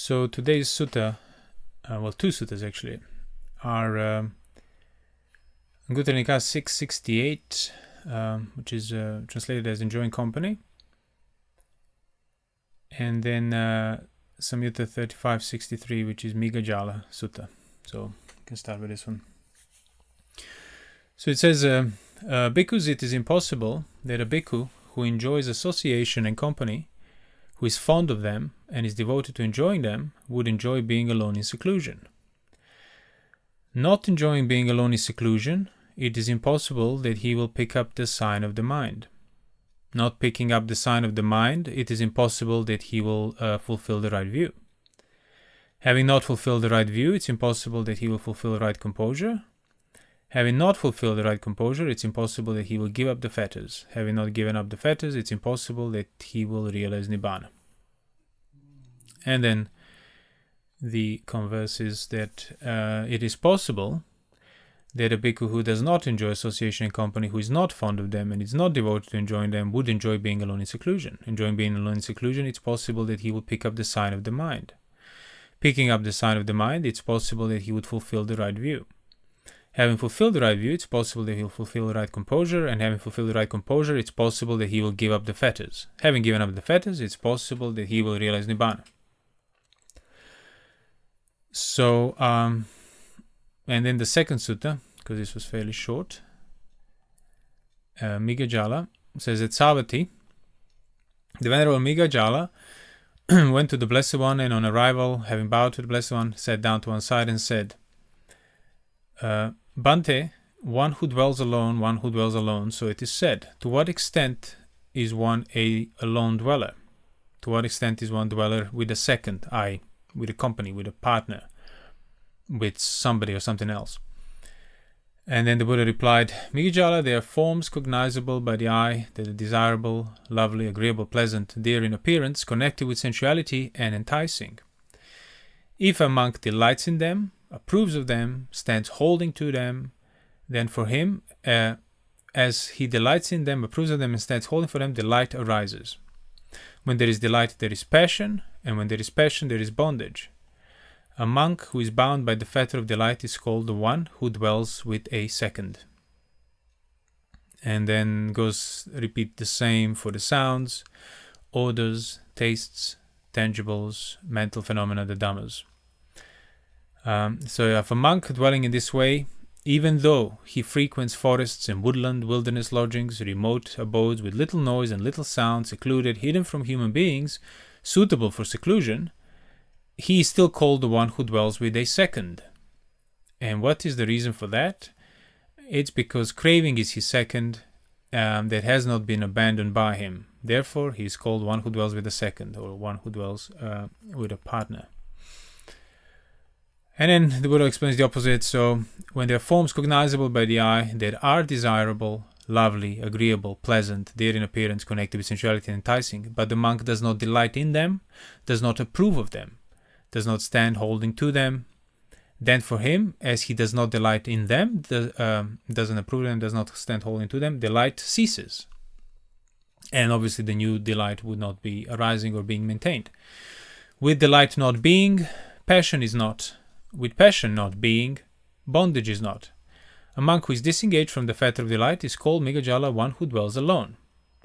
So today's sutta, two suttas actually, are Anguttara Nikaya 668, which is translated as enjoying company, and then Samyutta 3563, which is Migajala Sutta. So you can start with this one. So it says, Bhikkhus, it is impossible that a bhikkhu who enjoys association and company, who is fond of them and is devoted to enjoying them, would enjoy being alone in seclusion. Not enjoying being alone in seclusion, it is impossible that he will pick up the sign of the mind. Not picking up the sign of the mind, it is impossible that he will fulfill the right view. Having not fulfilled the right view, it's impossible that he will fulfill the right composure. Having not fulfilled the right composure, it's impossible that he will give up the fetters. Having not given up the fetters, it's impossible that he will realize Nibbana. And then the converse is that it is possible that a bhikkhu who does not enjoy association and company, who is not fond of them and is not devoted to enjoying them, would enjoy being alone in seclusion. Enjoying being alone in seclusion, it's possible that he will pick up the sign of the mind. Picking up the sign of the mind, it's possible that he would fulfill the right view. Having fulfilled the right view, it's possible that he will fulfill the right composure, and having fulfilled the right composure, it's possible that he will give up the fetters. Having given up the fetters, it's possible that he will realize Nibbana. So, and then the second sutta, because this was fairly short, Migajala, says that Savatthi, the Venerable Migajala, went to the Blessed One, and on arrival, having bowed to the Blessed One, sat down to one side and said, Bhante, one who dwells alone, so it is said. To what extent is one a alone dweller? To what extent is one dweller with a second, with a company, with a partner, with somebody or something else? And then the Buddha replied, Migajala, they are forms cognizable by the eye that are desirable, lovely, agreeable, pleasant, dear in appearance, connected with sensuality and enticing. If a monk delights in them, approves of them, stands holding to them, then for him, as he delights in them, approves of them, and stands holding for them, delight arises. When there is delight, there is passion, and when there is passion, there is bondage. A monk who is bound by the fetter of delight is called the one who dwells with a second. And then repeat the same for the sounds, odors, tastes, tangibles, mental phenomena, the dhammas. So if a monk dwelling in this way, even though he frequents forests and woodland, wilderness lodgings, remote abodes with little noise and little sound, secluded, hidden from human beings, suitable for seclusion, he is still called the one who dwells with a second. And what is the reason for that? It's because craving is his second that has not been abandoned by him. Therefore, he is called one who dwells with a second, or one who dwells with a partner. And then the Buddha explains the opposite. So, when there are forms cognizable by the eye that are desirable, lovely, agreeable, pleasant, dear in appearance, connected with sensuality and enticing, but the monk does not delight in them, does not approve of them, does not stand holding to them, then for him, as he does not delight in them, doesn't approve of them, does not stand holding to them, delight ceases. And obviously the new delight would not be arising or being maintained. With delight not being, passion is not. With passion not being, bondage is not. A monk who is disengaged from the fetter of delight is called Migajala, one who dwells alone.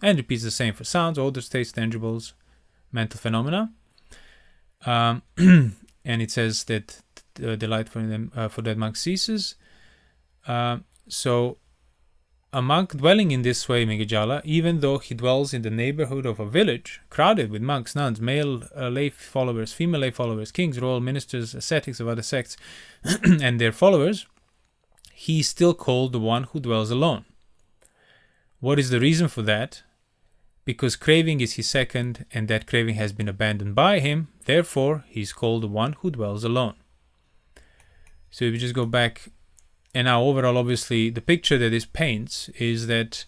And repeats the same for sounds, odors, tastes, tangibles, mental phenomena. And it says that the delight for that monk ceases. So a monk dwelling in this way, Migajala, even though he dwells in the neighborhood of a village crowded with monks, nuns, male lay followers, female lay followers, kings, royal ministers, ascetics of other sects, and their followers, he is still called the one who dwells alone. What is the reason for that? Because craving is his second, and that craving has been abandoned by him, therefore he is called the one who dwells alone. So if we just go back, and now overall, obviously, the picture that this paints is that,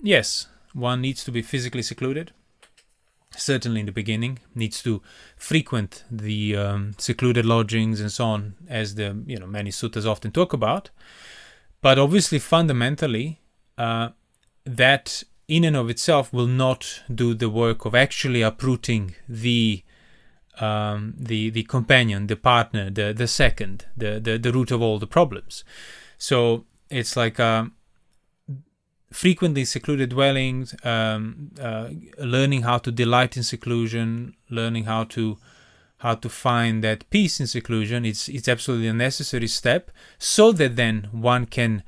yes, one needs to be physically secluded, certainly in the beginning, needs to frequent the secluded lodgings and so on, as the many suttas often talk about. But obviously, fundamentally, that in and of itself will not do the work of actually uprooting the the companion, the partner, the second, the root of all the problems. So it's like frequently secluded dwellings, learning how to delight in seclusion, learning how to find that peace in seclusion. It's absolutely a necessary step, so that then one can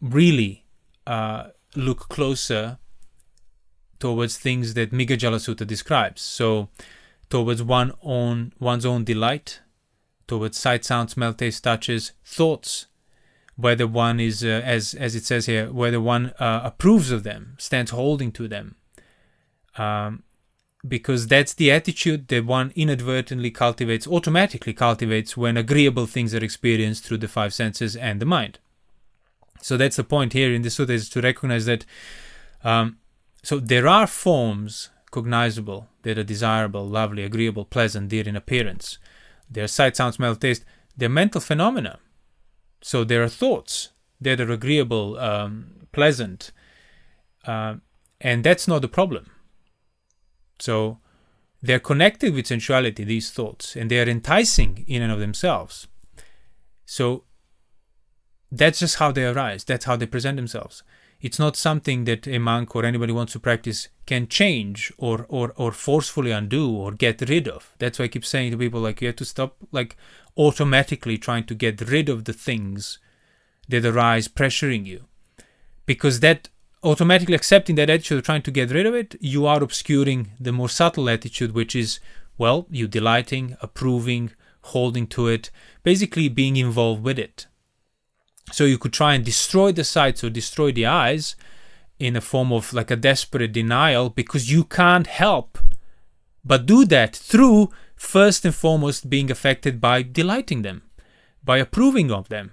really look closer towards things that Migajala Sutta describes. So towards one's own delight, towards sight, sound, smell, taste, touches, thoughts, whether one is, as it says here, whether one approves of them, stands holding to them. Because that's the attitude that one inadvertently automatically cultivates when agreeable things are experienced through the five senses and the mind. So that's the point here in the sutta, is to recognize that so there are forms cognizable that are desirable, lovely, agreeable, pleasant, dear in appearance. They're sight, sound, smell, taste. They're mental phenomena. So there are thoughts that are agreeable, pleasant, and that's not the problem. So they're connected with sensuality, these thoughts, and they are enticing in and of themselves. So that's just how they arise. That's how they present themselves. It's not something that a monk or anybody who wants to practice can change or forcefully undo or get rid of. That's why I keep saying to people, like, you have to stop automatically trying to get rid of the things that arise pressuring you. Because that automatically accepting that attitude of trying to get rid of it, you are obscuring the more subtle attitude, which is, well, you delighting, approving, holding to it, basically being involved with it. So you could try and destroy the sights or destroy the eyes in a form of like a desperate denial, because you can't help but do that through first and foremost being affected by delighting them, by approving of them,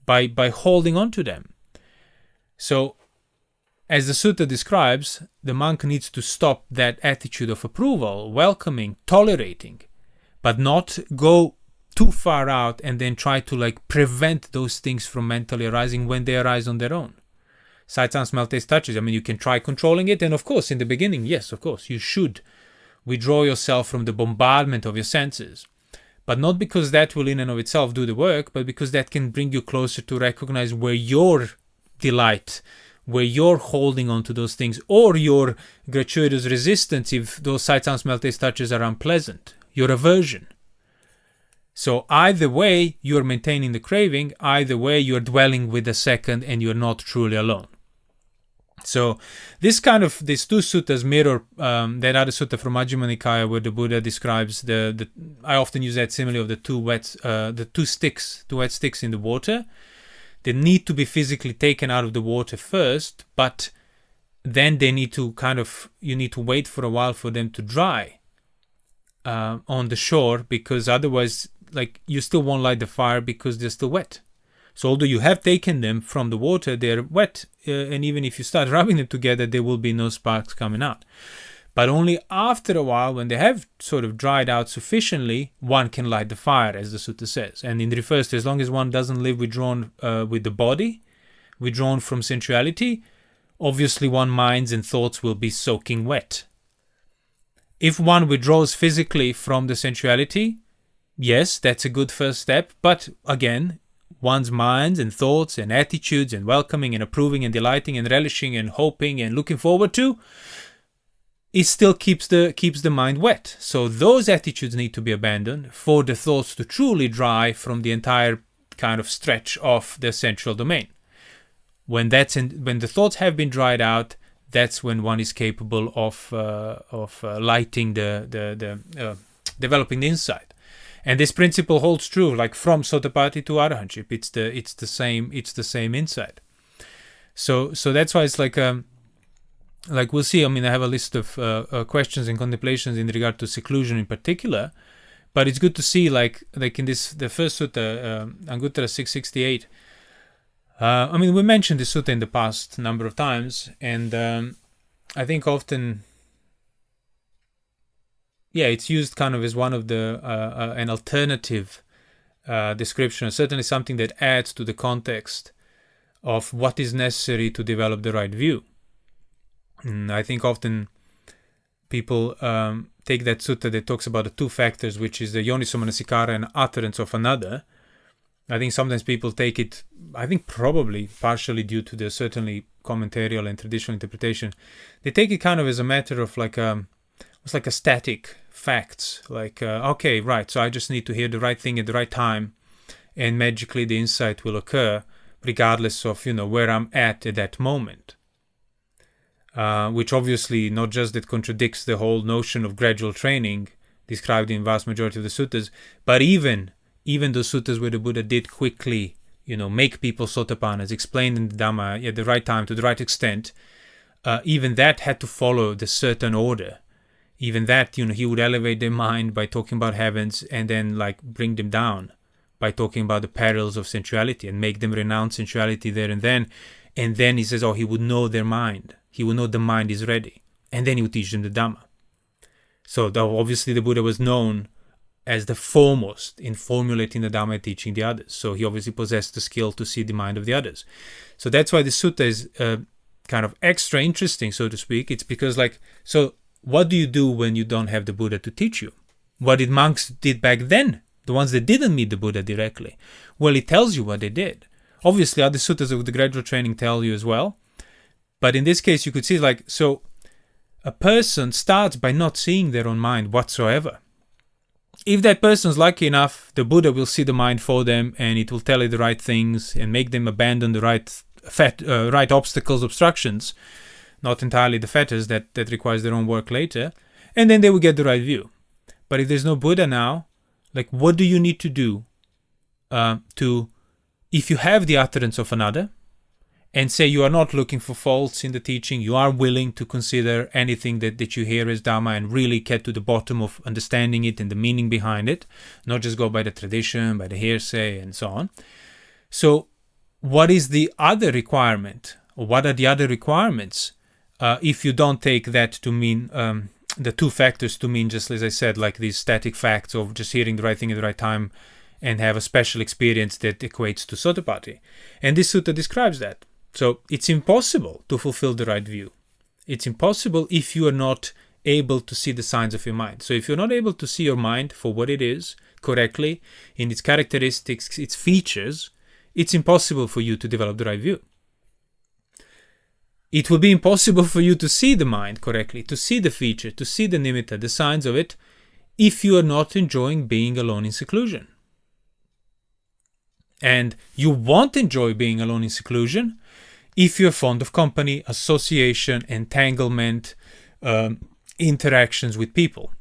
by holding on to them. So as the sutta describes, the monk needs to stop that attitude of approval, welcoming, tolerating, but not go too far out and then try to prevent those things from mentally arising when they arise on their own. Sight, sound, smell, taste, touches. I mean, you can try controlling it, and of course, in the beginning, yes, of course, you should withdraw yourself from the bombardment of your senses. But not because that will in and of itself do the work, but because that can bring you closer to recognize where your delight, where you're holding on to those things, or your gratuitous resistance if those sight, sound, smell, taste, touches are unpleasant, your aversion. So either way, you're maintaining the craving, either way, you're dwelling with the second and you're not truly alone. So these two suttas mirror that other sutta from Majjhima Nikaya where the Buddha describes I often use that simile of the two wet sticks in the water. They need to be physically taken out of the water first, but then they need to you need to wait for a while for them to dry on the shore, because otherwise you still won't light the fire because they're still wet. So although you have taken them from the water, they're wet, and even if you start rubbing them together, there will be no sparks coming out. But only after a while, when they have sort of dried out sufficiently, one can light the fire, as the sutta says. And it refers to as long as one doesn't live withdrawn with the body, withdrawn from sensuality, obviously one's minds and thoughts will be soaking wet. If one withdraws physically from the sensuality, yes, that's a good first step, but again, one's minds and thoughts and attitudes and welcoming and approving and delighting and relishing and hoping and looking forward to, it still keeps the mind wet. So those attitudes need to be abandoned for the thoughts to truly dry from the entire kind of stretch of the sensual domain. When the thoughts have been dried out, that's when one is capable of lighting developing the insight. And this principle holds true, from Sotapaddi to Arahantship. It's the same insight. So that's why it's we'll see. I mean, I have a list of questions and contemplations in regard to seclusion in particular, but it's good to see in the first sutta, Anguttara 668. I mean, we mentioned this sutta in the past number of times, and I think often, it's used kind of as one of an alternative description, certainly something that adds to the context of what is necessary to develop the right view. And I think often people take that sutta that talks about the two factors, which is the yoniso manasikara and utterance of another. I think sometimes people take it, I think probably partially due to the certainly commentarial and traditional interpretation, they take it kind of as a matter of like it's like a static facts, like okay, right, so I just need to hear the right thing at the right time and magically the insight will occur regardless of, you know, where I'm at that moment. Which obviously not just that contradicts the whole notion of gradual training described in vast majority of the suttas, but even those suttas where the Buddha did quickly, you know, make people sotapannas, explain in the Dhamma at the right time to the right extent, even that had to follow the certain order. Even that, you know, he would elevate their mind by talking about heavens and then like bring them down by talking about the perils of sensuality and make them renounce sensuality there and then. And then he says, oh, he would know their mind. He would know the mind is ready. And then he would teach them the Dhamma. So obviously the Buddha was known as the foremost in formulating the Dhamma and teaching the others. So he obviously possessed the skill to see the mind of the others. So that's why the sutta is kind of extra interesting, so to speak. It's because like, so what do you do when you don't have the Buddha to teach you? What did monks did back then? The ones that didn't meet the Buddha directly. Well, it tells you what they did. Obviously, other suttas of the gradual training tell you as well. But in this case, you could see like, so a person starts by not seeing their own mind whatsoever. If that person's lucky enough, the Buddha will see the mind for them and it will tell it the right things and make them abandon the right obstacles, obstructions, not entirely the fetters that requires their own work later, and then they will get the right view. But if there's no Buddha now, like what do you need to do if you have the utterance of another, and say you are not looking for faults in the teaching, you are willing to consider anything that you hear as Dhamma and really get to the bottom of understanding it and the meaning behind it, not just go by the tradition, by the hearsay and so on. So what is the other requirement, or what are the other requirements if you don't take that to mean, the two factors to mean just as I said, like these static facts of just hearing the right thing at the right time and have a special experience that equates to Sotapanna. And this sutta describes that. So it's impossible to fulfill the right view. It's impossible if you are not able to see the signs of your mind. So if you're not able to see your mind for what it is correctly, in its characteristics, its features, it's impossible for you to develop the right view. It will be impossible for you to see the mind correctly, to see the feature, to see the nimitta, the signs of it, if you are not enjoying being alone in seclusion. And you won't enjoy being alone in seclusion if you're fond of company, association, entanglement, interactions with people.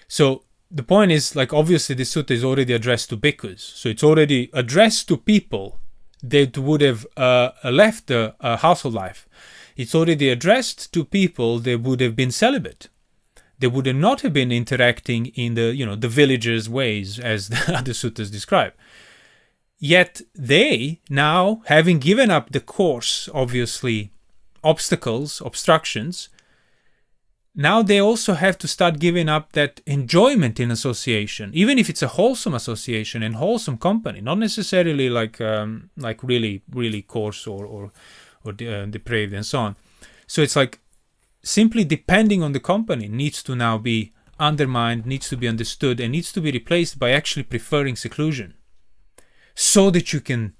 So the point is, like, obviously this sutta is already addressed to bhikkhus. So it's already addressed to people that would have left the household life. It's already addressed to people that would have been celibate. They would not have been interacting in the, the villagers' ways, as the other suttas describe. Yet they, now, having given up the coarse, obviously, obstacles, obstructions, now they also have to start giving up that enjoyment in association, even if it's a wholesome association and wholesome company, not necessarily like really, really coarse or depraved and so on. So it's like simply depending on the company needs to now be undermined, needs to be understood, and needs to be replaced by actually preferring seclusion, so that you can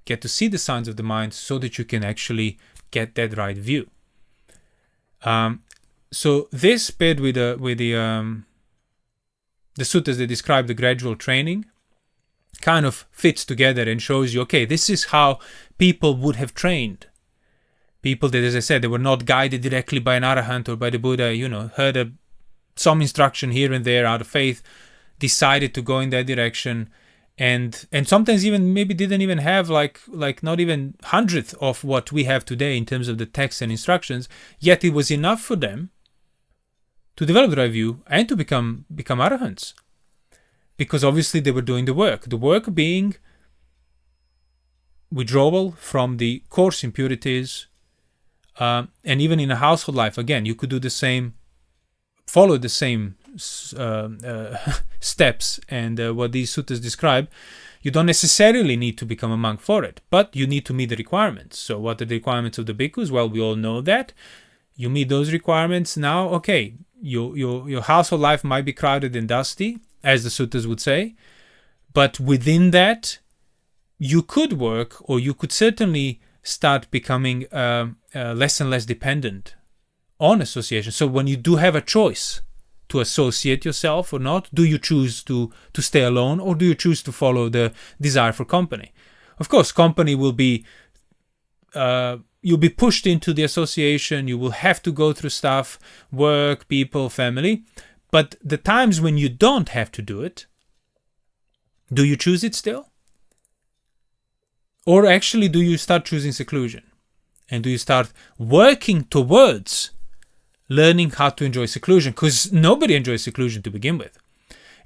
get to see the signs of the mind, so that you can actually get that right view. So this paired with the suttas that describe the gradual training kind of fits together and shows you, okay, this is how people would have trained. People that, as I said, they were not guided directly by an arahant or by the Buddha, heard some instruction here and there out of faith, decided to go in that direction, and sometimes even maybe didn't even have like not even hundredth of what we have today in terms of the texts and instructions, yet it was enough for them to develop the right view and to become arahants, because obviously they were doing the work being withdrawal from the coarse impurities, and even in a household life, again, you could do the same, follow the same steps and what these suttas describe. You don't necessarily need to become a monk for it, but you need to meet the requirements. So what are the requirements of the bhikkhus? Well, we all know that. You meet those requirements now, okay, Your household life might be crowded and dusty, as the suttas would say, but within that, you could work, or you could certainly start becoming less and less dependent on association. So when you do have a choice to associate yourself or not, do you choose to stay alone, or do you choose to follow the desire for company? Of course, company will be, you'll be pushed into the association, you will have to go through stuff, work, people, family, but the times when you don't have to do it, do you choose it still? Or actually, do you start choosing seclusion? And do you start working towards learning how to enjoy seclusion? Because nobody enjoys seclusion to begin with.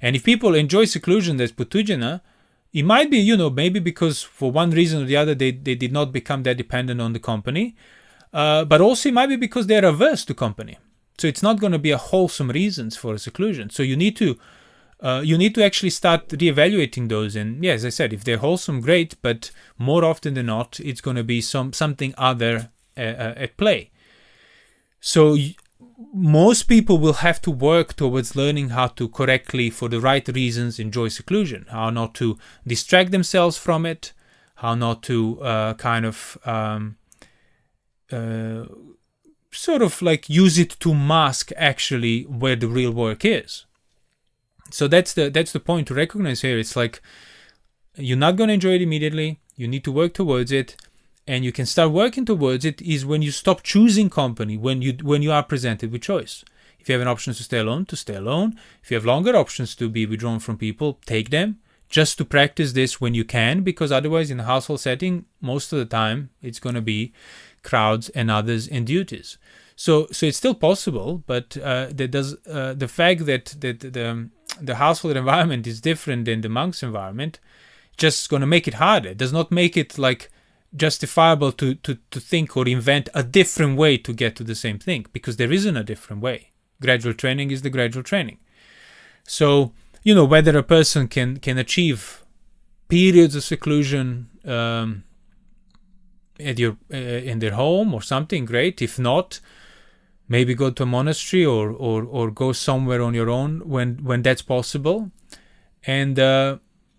And if people enjoy seclusion as putujana, it might be, maybe because for one reason or the other, they did not become that dependent on the company. But also it might be because they're averse to company. So it's not going to be a wholesome reasons for a seclusion. So you need to actually start reevaluating those. And yeah, as I said, if they're wholesome, great. But more often than not, it's going to be something other at play. So most people will have to work towards learning how to correctly, for the right reasons, enjoy seclusion. How not to distract themselves from it. How not to sort of like use it to mask actually where the real work is. So that's the point to recognize here. It's like you're not going to enjoy it immediately. You need to work towards it, and you can start working towards it is when you stop choosing company, when you are presented with choice. If you have an option to stay alone, to stay alone. If you have longer options to be withdrawn from people, take them. Just to practice this when you can, because otherwise in a household setting, most of the time it's going to be crowds and others and duties. So it's still possible, but the fact that the household environment is different than the monk's environment, just going to make it harder. It does not make it like justifiable to think or invent a different way to get to the same thing, because there isn't a different way. Gradual training is the gradual training. So, whether a person can achieve periods of seclusion in their home or something, great. If not, maybe go to a monastery or go somewhere on your own when that's possible, and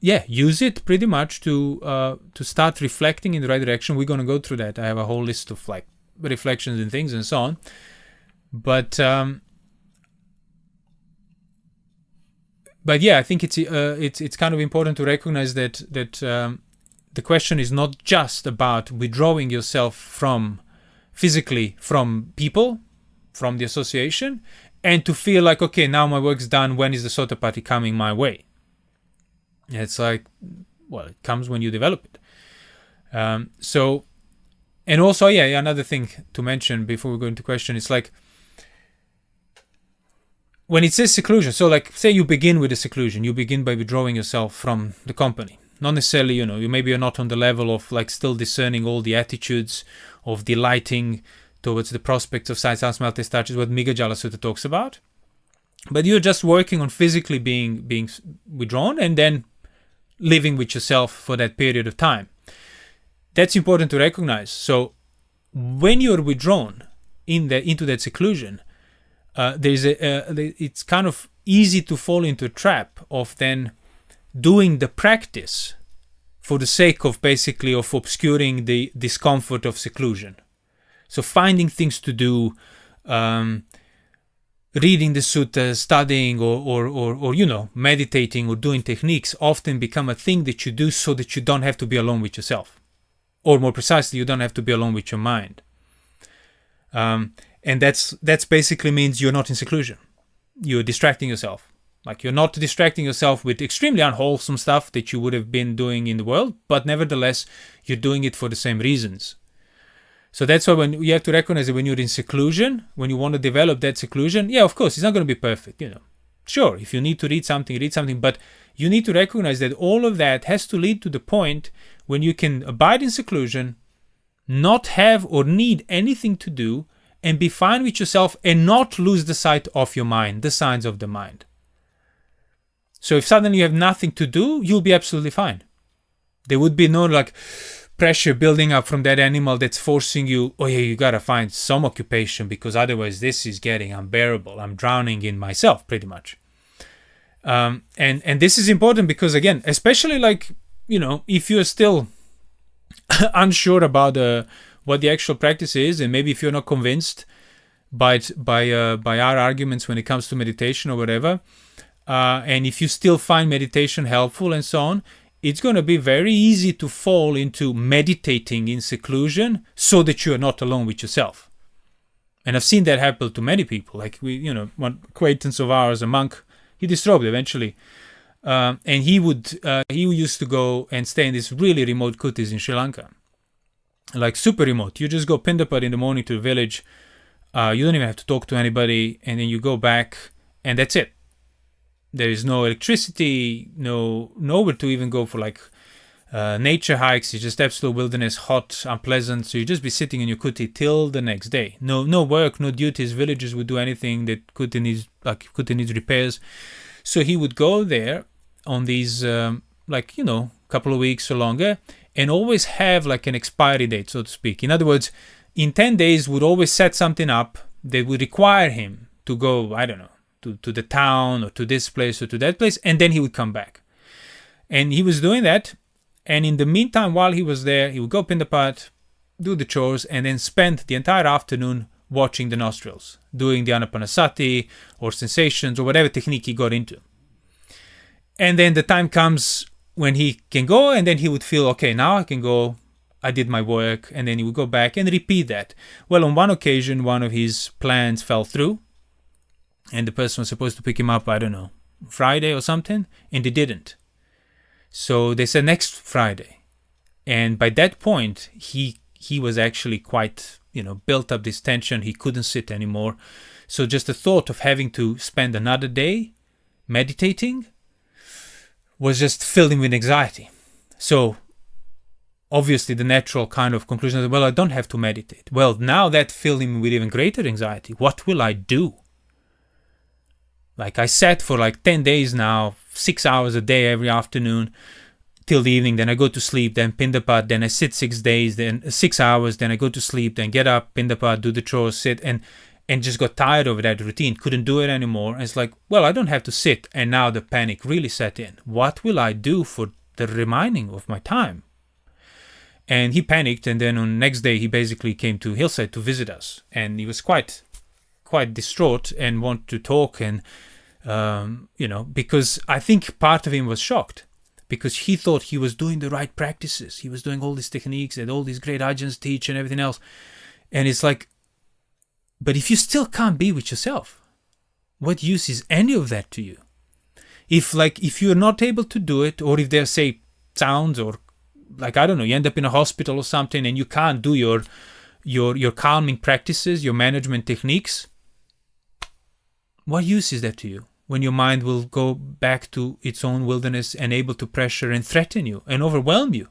use it pretty much to start reflecting in the right direction. We're going to go through that. I have a whole list of like reflections and things and so on, but yeah, I think it's kind of important to recognize that the question is not just about withdrawing yourself physically from people, from the association, and to feel like, okay, now my work's done, when is the Sotapatti coming my way? It's like, well, it comes when you develop it. And also, another thing to mention before we go into question, it's like, when it says seclusion, so like, say you begin with a seclusion, you begin by withdrawing yourself from the company. Not necessarily, you're not on the level of like still discerning all the attitudes of delighting towards the prospects of sight, sound, smell, taste, touch, is what Migajala Sutta talks about. But you're just working on physically being withdrawn and then living with yourself for that period of time. That's important to recognize. So when you're withdrawn into that seclusion, it's kind of easy to fall into a trap of then doing the practice for the sake of basically of obscuring the discomfort of seclusion. So finding things to do, reading the suttas, studying or meditating or doing techniques often become a thing that you do so that you don't have to be alone with yourself. Or more precisely, you don't have to be alone with your mind. And that's basically means you're not in seclusion. You're distracting yourself. Like you're not distracting yourself with extremely unwholesome stuff that you would have been doing in the world, but nevertheless, you're doing it for the same reasons. So that's why when you have to recognize that when you're in seclusion, when you want to develop that seclusion, of course, it's not going to be perfect, Sure, if you need to read something, but you need to recognize that all of that has to lead to the point when you can abide in seclusion, not have or need anything to do, and be fine with yourself and not lose the sight of your mind, the signs of the mind. So if suddenly you have nothing to do, you'll be absolutely fine. There would be no like, pressure building up from that animal that's forcing you, oh yeah, you gotta find some occupation because otherwise this is getting unbearable. I'm drowning in myself pretty much. And this is important because, again, especially like, if you're still unsure about what the actual practice is, and maybe if you're not convinced by our arguments when it comes to meditation or whatever, and if you still find meditation helpful and so on, it's going to be very easy to fall into meditating in seclusion so that you are not alone with yourself. And I've seen that happen to many people. Like one acquaintance of ours, a monk, he disrobed eventually. And he used to go and stay in these really remote kutis in Sri Lanka. Like super remote. You just go Pindapat in the morning to the village. You don't even have to talk to anybody. And then you go back and that's it. There is no electricity, nowhere to even go for like nature hikes. It's just absolute wilderness, hot, unpleasant. So you just be sitting in your kuti till the next day. No work, no duties. Villagers would do anything that kuti needs repairs. So he would go there on these couple of weeks or longer, and always have like an expiry date, so to speak. In other words, in 10 days would always set something up that would require him to go, I don't know, to the town or to this place or to that place, and then he would come back. And he was doing that, and in the meantime, while he was there, he would go Pindapat, do the chores, and then spend the entire afternoon watching the nostrils, doing the anapanasati or sensations or whatever technique he got into. And then the time comes when he can go, and then he would feel, okay, now I can go, I did my work, and then he would go back and repeat that. Well, on one occasion, one of his plans fell through, and the person was supposed to pick him up, I don't know, Friday or something, and they didn't. So they said next Friday. And by that point, he was actually quite, built up this tension. He couldn't sit anymore. So just the thought of having to spend another day meditating was just filled him with anxiety. So obviously the natural kind of conclusion is, well, I don't have to meditate. Well, now that filled him with even greater anxiety. What will I do? Like I sat for like 10 days now, 6 hours a day every afternoon till the evening. Then I go to sleep, then Pindapat, then I sit 6 days, then 6 hours, then I go to sleep, then get up, Pindapat, do the chores, sit, and just got tired of that routine, couldn't do it anymore. And it's like, well, I don't have to sit. And now the panic really set in. What will I do for the remaining of my time? And he panicked, and then on the next day he basically came to Hillside to visit us. And he was quite distraught and wanted to talk, and because I think part of him was shocked because he thought he was doing the right practices. He was doing all these techniques that all these great Ajahns teach and everything else. And it's like, but if you still can't be with yourself, what use is any of that to you? If you're not able to do it, or if there's, say, sounds, or like, I don't know, you end up in a hospital or something and you can't do your calming practices, your management techniques, what use is that to you when your mind will go back to its own wilderness and able to pressure and threaten you and overwhelm you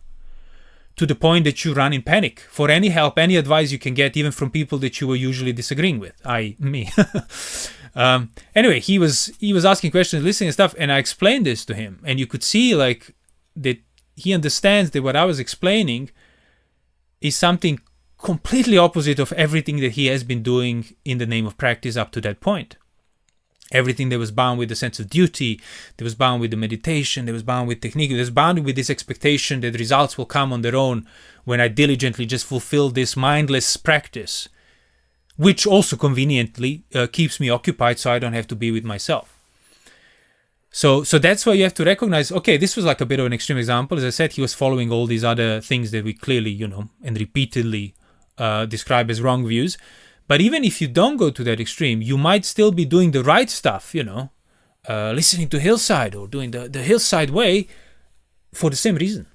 to the point that you run in panic for any help, any advice you can get, even from people that you were usually disagreeing with, i.e. me. Anyway, he was asking questions, listening and stuff, and I explained this to him, and you could see like that he understands that what I was explaining is something completely opposite of everything that he has been doing in the name of practice up to that point. Everything that was bound with the sense of duty, that was bound with the meditation, that was bound with technique, that was bound with this expectation that results will come on their own when I diligently just fulfill this mindless practice, which also conveniently keeps me occupied so I don't have to be with myself. So that's why you have to recognize, okay, this was like a bit of an extreme example. As I said, he was following all these other things that we clearly, and repeatedly describe as wrong views. But even if you don't go to that extreme, you might still be doing the right stuff, listening to Hillside or doing the Hillside way for the same reason.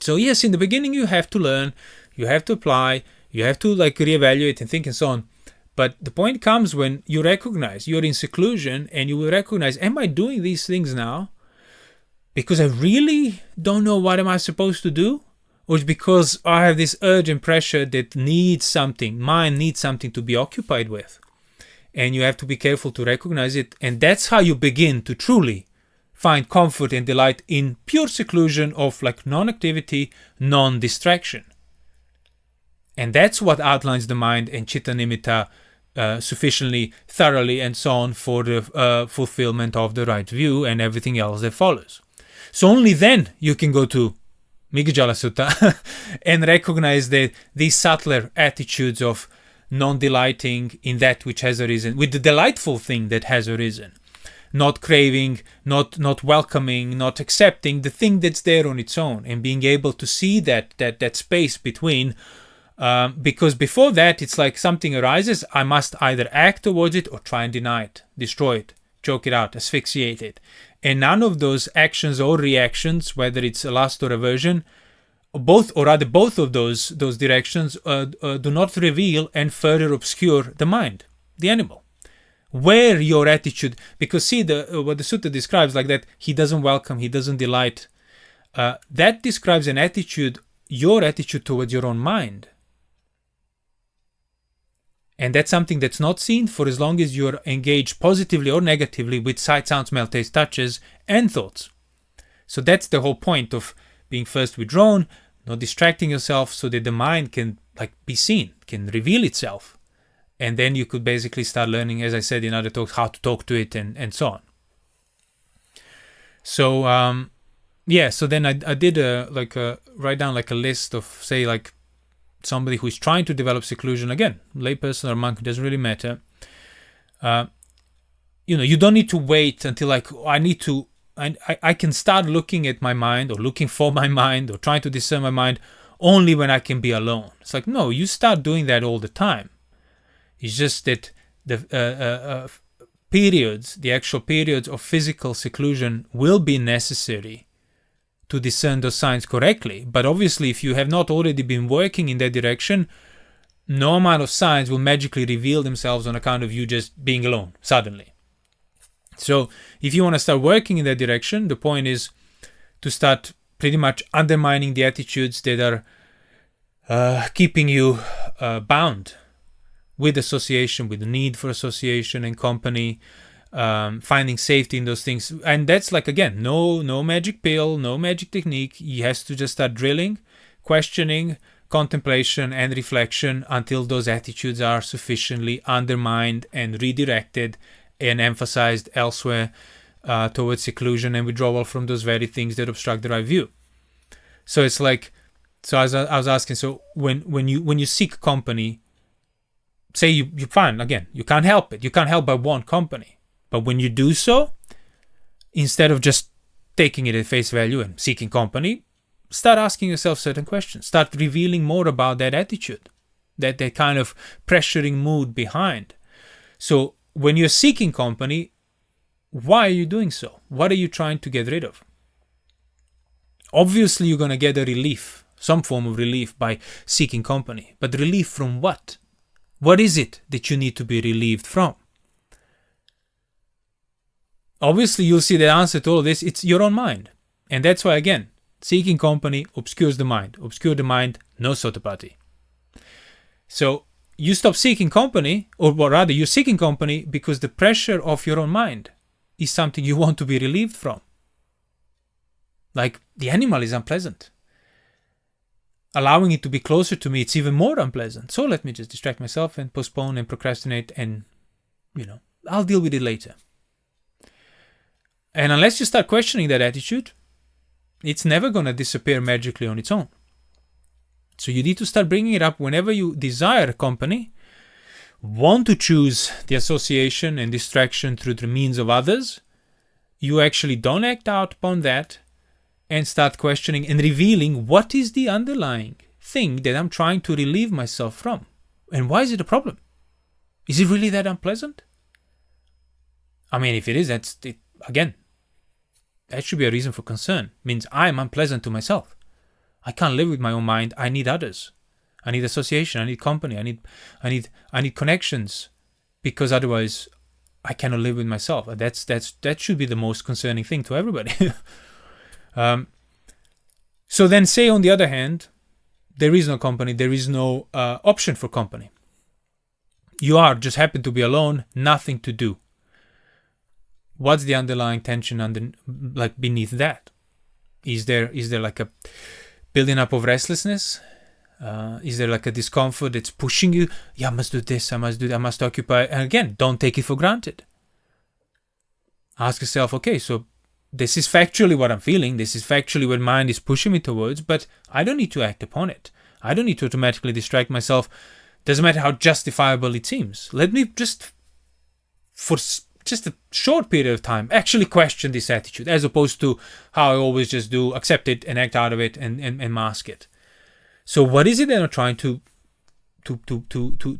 So yes, in the beginning you have to learn, you have to apply, you have to reevaluate and think and so on. But the point comes when you recognize you're in seclusion and you will recognize, am I doing these things now because I really don't know what am I supposed to do? Or it's because I have this urge and pressure that mind needs something to be occupied with. And you have to be careful to recognize it. And that's how you begin to truly find comfort and delight in pure seclusion of like non-activity, non-distraction. And that's what outlines the mind and chitta nimitta sufficiently thoroughly and so on for the fulfillment of the right view and everything else that follows. So only then you can go to Migajala Sutta and recognize that these subtler attitudes of non-delighting in that which has arisen, with the delightful thing that has arisen, not craving, not welcoming, not accepting the thing that's there on its own, and being able to see that space between. Because before that, it's like something arises, I must either act towards it or try and deny it, destroy it, choke it out, asphyxiate it. And none of those actions or reactions, whether it's a lust or aversion, both of those directions do not reveal and further obscure the mind, the animal. Where your attitude, because see what the sutta describes like that, he doesn't welcome, he doesn't delight. That describes an attitude, your attitude towards your own mind. And that's something that's not seen for as long as you're engaged positively or negatively with sight, sound, smell, taste, touches, and thoughts. So that's the whole point of being first withdrawn, not distracting yourself so that the mind can like be seen, can reveal itself. And then you could basically start learning, as I said in other talks, how to talk to it and so on. So, so then I did write down like a list of, say, like, somebody who is trying to develop seclusion, again, layperson or monk, doesn't really matter. You don't need to wait until like I can start looking at my mind or looking for my mind or trying to discern my mind only when I can be alone. It's like, no, you start doing that all the time. It's just that the actual periods of physical seclusion will be necessary to discern those signs correctly. But obviously, if you have not already been working in that direction, no amount of signs will magically reveal themselves on account of you just being alone suddenly. So if you want to start working in that direction, the point is to start pretty much undermining the attitudes that are keeping you bound with association, with the need for association and company, finding safety in those things. And that's like, again, no magic pill, no magic technique. He has to just start drilling, questioning, contemplation and reflection until those attitudes are sufficiently undermined and redirected and emphasized elsewhere towards seclusion and withdrawal from those very things that obstruct the right view. So it's like, I was asking, so when you seek company, say you find, again, you can't help it. You can't help but want company. But when you do so, instead of just taking it at face value and seeking company, start asking yourself certain questions. Start revealing more about that attitude, that kind of pressuring mood behind. So when you're seeking company, why are you doing so? What are you trying to get rid of? Obviously, you're going to get a relief, some form of relief by seeking company. But relief from what? What is it that you need to be relieved from? Obviously, you'll see the answer to all of this. It's your own mind. And that's why, again, seeking company obscures the mind. Obscure the mind, no Sottapati. So you stop seeking company, or rather, you're seeking company because the pressure of your own mind is something you want to be relieved from. Like, the animal is unpleasant. Allowing it to be closer to me, it's even more unpleasant. So let me just distract myself and postpone and procrastinate and, I'll deal with it later. And unless you start questioning that attitude, it's never going to disappear magically on its own. So you need to start bringing it up whenever you desire company, want to choose the association and distraction through the means of others. You actually don't act out upon that and start questioning and revealing what is the underlying thing that I'm trying to relieve myself from. And why is it a problem? Is it really that unpleasant? I mean, if it is, that's it. Again, that should be a reason for concern. It means I'm unpleasant to myself. I can't live with my own mind. I need others. I need association. I need company. I need connections, because otherwise I cannot live with myself. That should be the most concerning thing to everybody. So then, say on the other hand, there is no company. There is no option for company. You just happen to be alone, nothing to do. what's the underlying tension like beneath that? Is there like a building up of restlessness? Is there like a discomfort that's pushing you? Yeah, I must do this, I must do that, I must occupy. And again, don't take it for granted. Ask yourself, okay, so this is factually what I'm feeling, this is factually what mind is pushing me towards, but I don't need to act upon it. I don't need to automatically distract myself. Doesn't matter how justifiable it seems. Let me just, for just a short period of time, actually question this attitude, as opposed to how I always just do, accept it and act out of it and mask it. So what is it that I'm trying to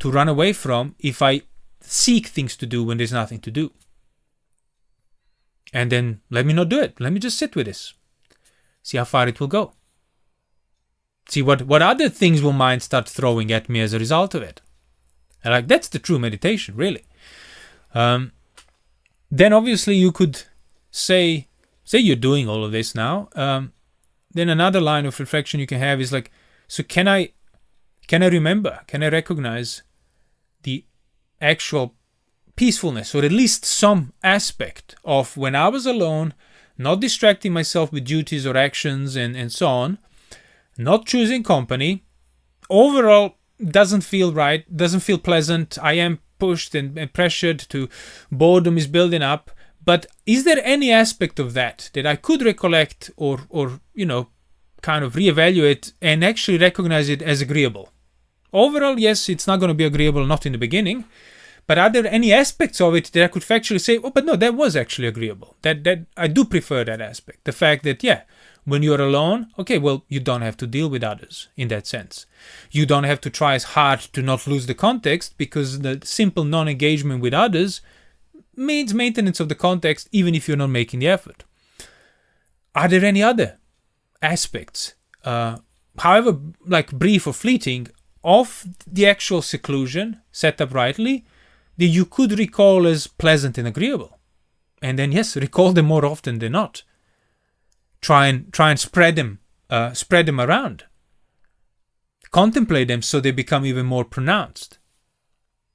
run away from if I seek things to do when there's nothing to do? And then let me not do it. Let me just sit with this. See how far it will go. See what other things will mind start throwing at me as a result of it. And like, that's the true meditation, really. Then obviously you could say you're doing all of this now. Then another line of reflection you can have is like, so can I remember, can I recognize the actual peacefulness, or at least some aspect of when I was alone, not distracting myself with duties or actions and so on, not choosing company, overall doesn't feel right, doesn't feel pleasant, I am pushed and pressured to, boredom is building up, but is there any aspect of that I could recollect or kind of reevaluate and actually recognize it as agreeable? Overall, yes, it's not going to be agreeable, not in the beginning, but are there any aspects of it that I could factually say, oh, but no, that was actually agreeable. That I do prefer that aspect. The fact that, yeah, when you're alone, okay, well, you don't have to deal with others in that sense. You don't have to try as hard to not lose the context, because the simple non-engagement with others means maintenance of the context, even if you're not making the effort. Are there any other aspects, however like brief or fleeting, of the actual seclusion set up rightly that you could recall as pleasant and agreeable? And then yes, recall them more often than not. Try and spread them around. Contemplate them so they become even more pronounced,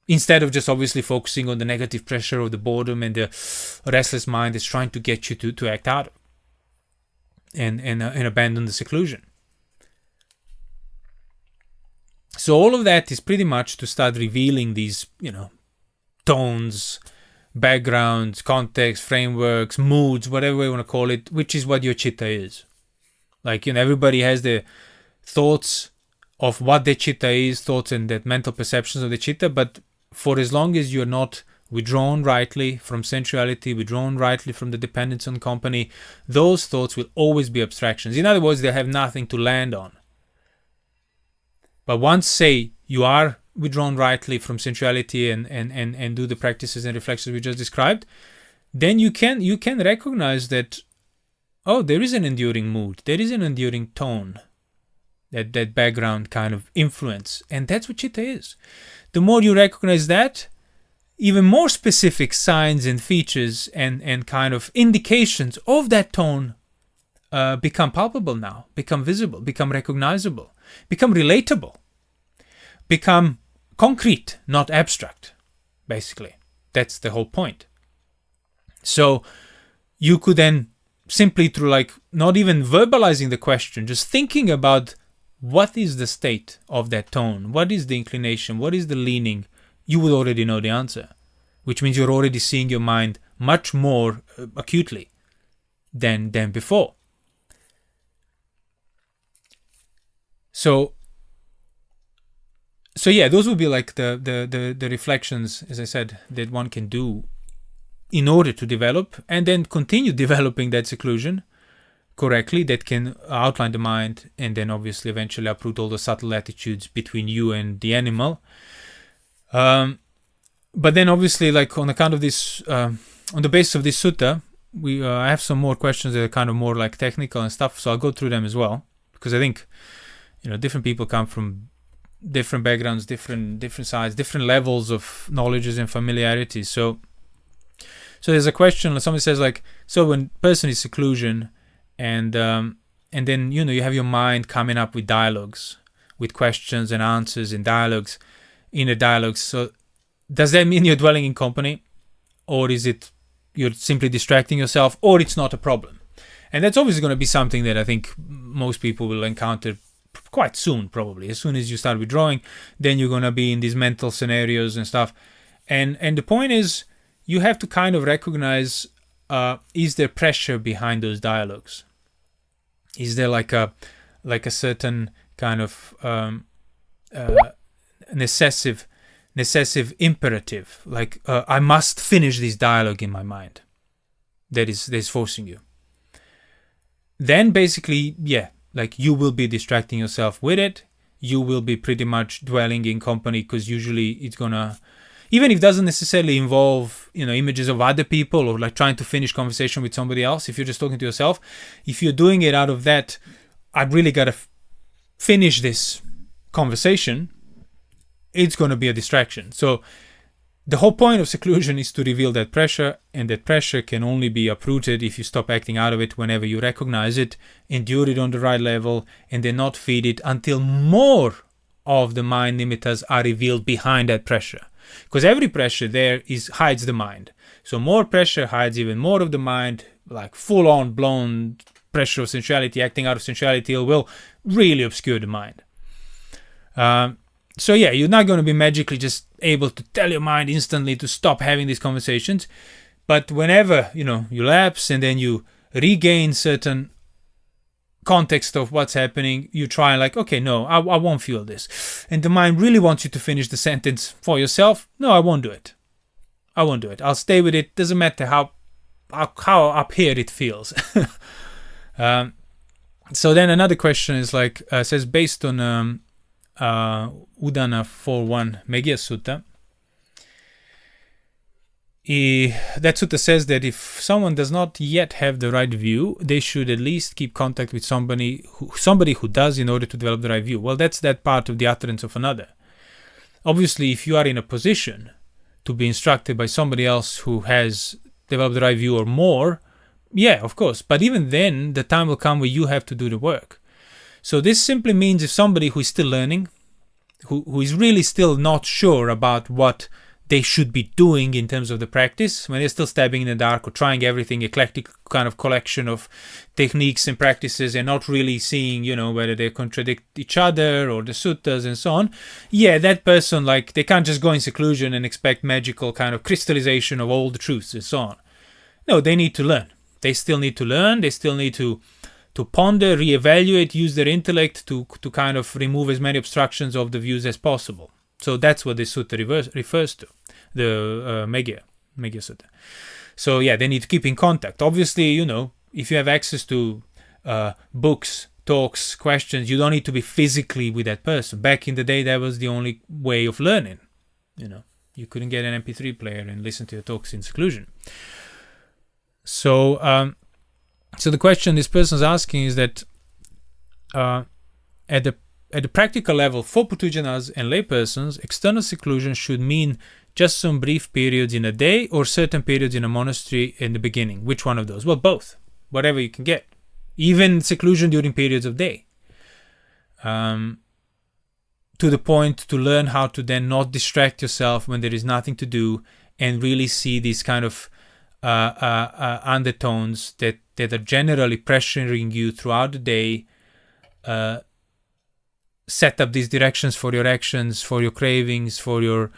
instead of just obviously focusing on the negative pressure of the boredom and the restless mind that's trying to get you to act out and abandon the seclusion. So all of that is pretty much to start revealing these, tones, backgrounds, context, frameworks, moods, whatever you want to call it, which is what your chitta is. Like, everybody has the thoughts of what their chitta is, thoughts and that mental perceptions of the chitta, but for as long as you're not withdrawn rightly from sensuality, withdrawn rightly from the dependence on company, those thoughts will always be abstractions. In other words, they have nothing to land on. But once, say, you are withdrawn rightly from sensuality and do the practices and reflections we just described, then you can recognize that, oh, there is an enduring mood, there is an enduring tone, that background kind of influence, and that's what chitta is. The more you recognize that, even more specific signs and features and kind of indications of that tone become palpable now, become visible, become recognizable, become relatable, become concrete, not abstract, basically. That's the whole point. So you could then simply, through not even verbalizing the question, just thinking about what is the state of that tone, what is the inclination, what is the leaning, you would already know the answer, which means you're already seeing your mind much more acutely than before. So yeah, those would be like the reflections, as I said, that one can do in order to develop and then continue developing that seclusion correctly, that can outline the mind and then obviously eventually uproot all the subtle attitudes between you and the animal. But then obviously, on account of this, on the basis of this sutta, I have some more questions that are kind of more like technical and stuff, so I'll go through them as well, because I think different people come from different backgrounds, different sides, different levels of knowledges and familiarities. So there's a question. Somebody says so when person is seclusion, and then you have your mind coming up with dialogues, with questions and answers and dialogues, inner dialogues. So does that mean you're dwelling in company, or is it you're simply distracting yourself, or it's not a problem. And that's obviously going to be something that I think most people will encounter quite soon, probably. As soon as you start withdrawing, then you're going to be in these mental scenarios and stuff. And the point is, you have to kind of recognize, is there pressure behind those dialogues? Is there like a certain kind of necessive imperative, like I must finish this dialogue in my mind, that is forcing you? Then basically, yeah, like you will be distracting yourself with it. You will be pretty much dwelling in company, because usually it's gonna, even if it doesn't necessarily involve, images of other people or like trying to finish conversation with somebody else. If you're just talking to yourself, if you're doing it out of that, I've really got to finish this conversation, it's going to be a distraction. So the whole point of seclusion is to reveal that pressure, and that pressure can only be uprooted if you stop acting out of it whenever you recognize it, endure it on the right level, and then not feed it until more of the mind nimittas are revealed behind that pressure. Because every pressure there hides the mind. So more pressure hides even more of the mind, like full-on blown pressure of sensuality, acting out of sensuality will really obscure the mind. So yeah, you're not going to be magically just able to tell your mind instantly to stop having these conversations. But whenever, you lapse and then you regain certain context of what's happening, you try like, okay, no, I won't feel this. And the mind really wants you to finish the sentence for yourself. No, I won't do it. I'll stay with it. Doesn't matter how up here it feels. So then another question is like, says based on Udana 4.1 Megya Sutta, that sutta says that if someone does not yet have the right view, they should at least keep contact with somebody who does, in order to develop the right view. Well, that's that part of the utterance of another. Obviously, if you are in a position to be instructed by somebody else who has developed the right view or more, yeah, of course. But even then, the time will come where you have to do the work. So this simply means if somebody who is still learning, who is really still not sure about what they should be doing in terms of the practice, when they're still stabbing in the dark or trying everything, eclectic kind of collection of techniques and practices, and not really seeing, whether they contradict each other or the suttas and so on, yeah, that person, like, they can't just go in seclusion and expect magical kind of crystallization of all the truths and so on. No, they need to learn. They still need to learn. They still need to ponder, reevaluate, use their intellect to kind of remove as many obstructions of the views as possible. So that's what this sutta refers to, the Megya Sutta. So yeah, they need to keep in contact. Obviously, if you have access to books, talks, questions, you don't need to be physically with that person. Back in the day, that was the only way of learning. You couldn't get an MP3 player and listen to your talks in seclusion. So, so the question this person is asking is that at the practical level, for putujanas and laypersons, external seclusion should mean just some brief periods in a day or certain periods in a monastery in the beginning. Which one of those? Well, both. Whatever you can get. Even seclusion during periods of day. To the point to learn how to then not distract yourself when there is nothing to do, and really see these kind of undertones that are generally pressuring you throughout the day, set up these directions for your actions, for your cravings, for your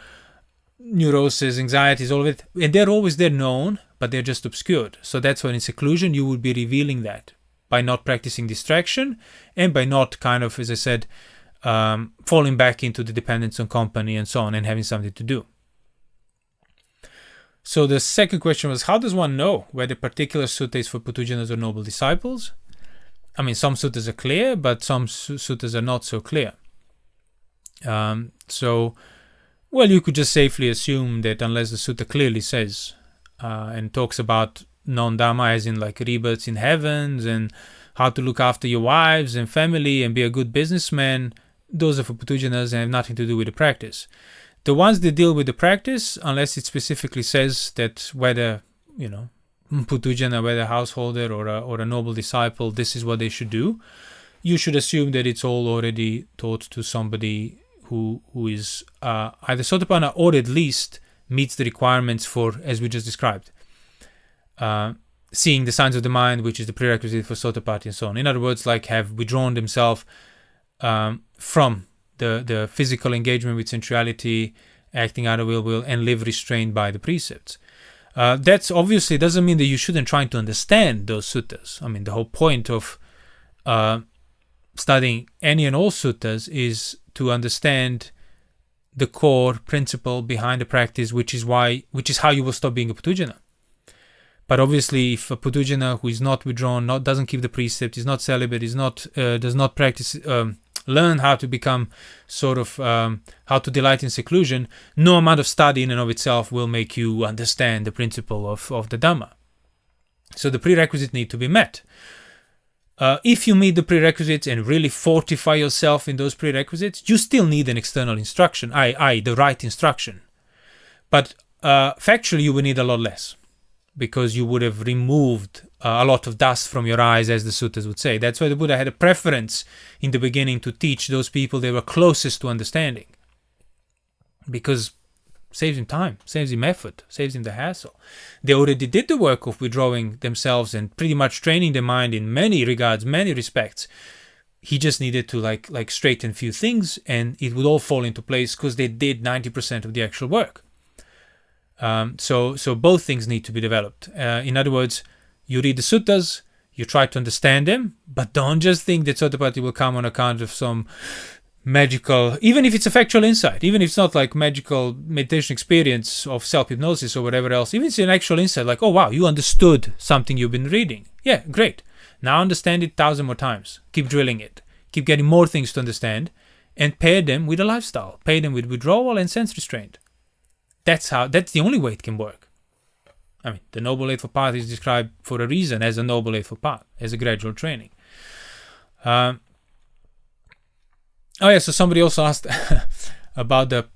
neuroses, anxieties, all of it. And they're always there known, but they're just obscured. So that's why in seclusion you will be revealing that by not practicing distraction and by not kind of, as I said, falling back into the dependence on company and so on, and having something to do. So the second question was, how does one know whether particular sutta is for putujanas or noble disciples? I mean, some suttas are clear, but some suttas are not so clear. So, well, you could just safely assume that unless the sutta clearly says and talks about non-dhamma, as in like rebirths in heavens and how to look after your wives and family and be a good businessman, those are for putujanas and have nothing to do with the practice. The ones that deal with the practice, unless it specifically says that whether, putujana, whether householder or a noble disciple, this is what they should do, you should assume that it's all already taught to somebody who is either sotapanna or at least meets the requirements for, as we just described. seeing the signs of the mind, which is the prerequisite for Sotapaddi and so on. In other words, like have withdrawn themselves from the physical engagement with sensuality, acting out of will, and live restrained by the precepts. That's obviously doesn't mean that you shouldn't try to understand those suttas. I mean, the whole point of studying any and all suttas is to understand the core principle behind the practice, which is how you will stop being a Putujana. But obviously, if a Putujana who is not withdrawn, doesn't keep the precept, is not celibate, does not practice, learn how to become how to delight in seclusion, no amount of study in and of itself will make you understand the principle of the Dhamma. So the prerequisites need to be met. If you meet the prerequisites and really fortify yourself in those prerequisites, you still need an external instruction, i.e. the right instruction. But factually, you will need a lot less, because you would have removed a lot of dust from your eyes, as the suttas would say. That's why the Buddha had a preference in the beginning to teach those people they were closest to understanding, because saves him time, saves him effort, saves him the hassle. They already did the work of withdrawing themselves and pretty much training the mind in many regards, many respects. He just needed to like straighten a few things, and it would all fall into place because they did 90% of the actual work. So both things need to be developed. In other words, you read the suttas, you try to understand them, but don't just think that Sotapaddi will come on account of some magical, even if it's a factual insight, even if it's not like magical meditation experience of self-hypnosis or whatever else, even if it's an actual insight, like, oh wow, you understood something you've been reading. Yeah, great. Now understand it 1,000 more times. Keep drilling it. Keep getting more things to understand, and pair them with a lifestyle. Pair them with withdrawal and sense restraint. That's the only way it can work. I mean, the Noble Eightfold Path is described for a reason as a Noble Eightfold Path, as a gradual training. So somebody also asked about the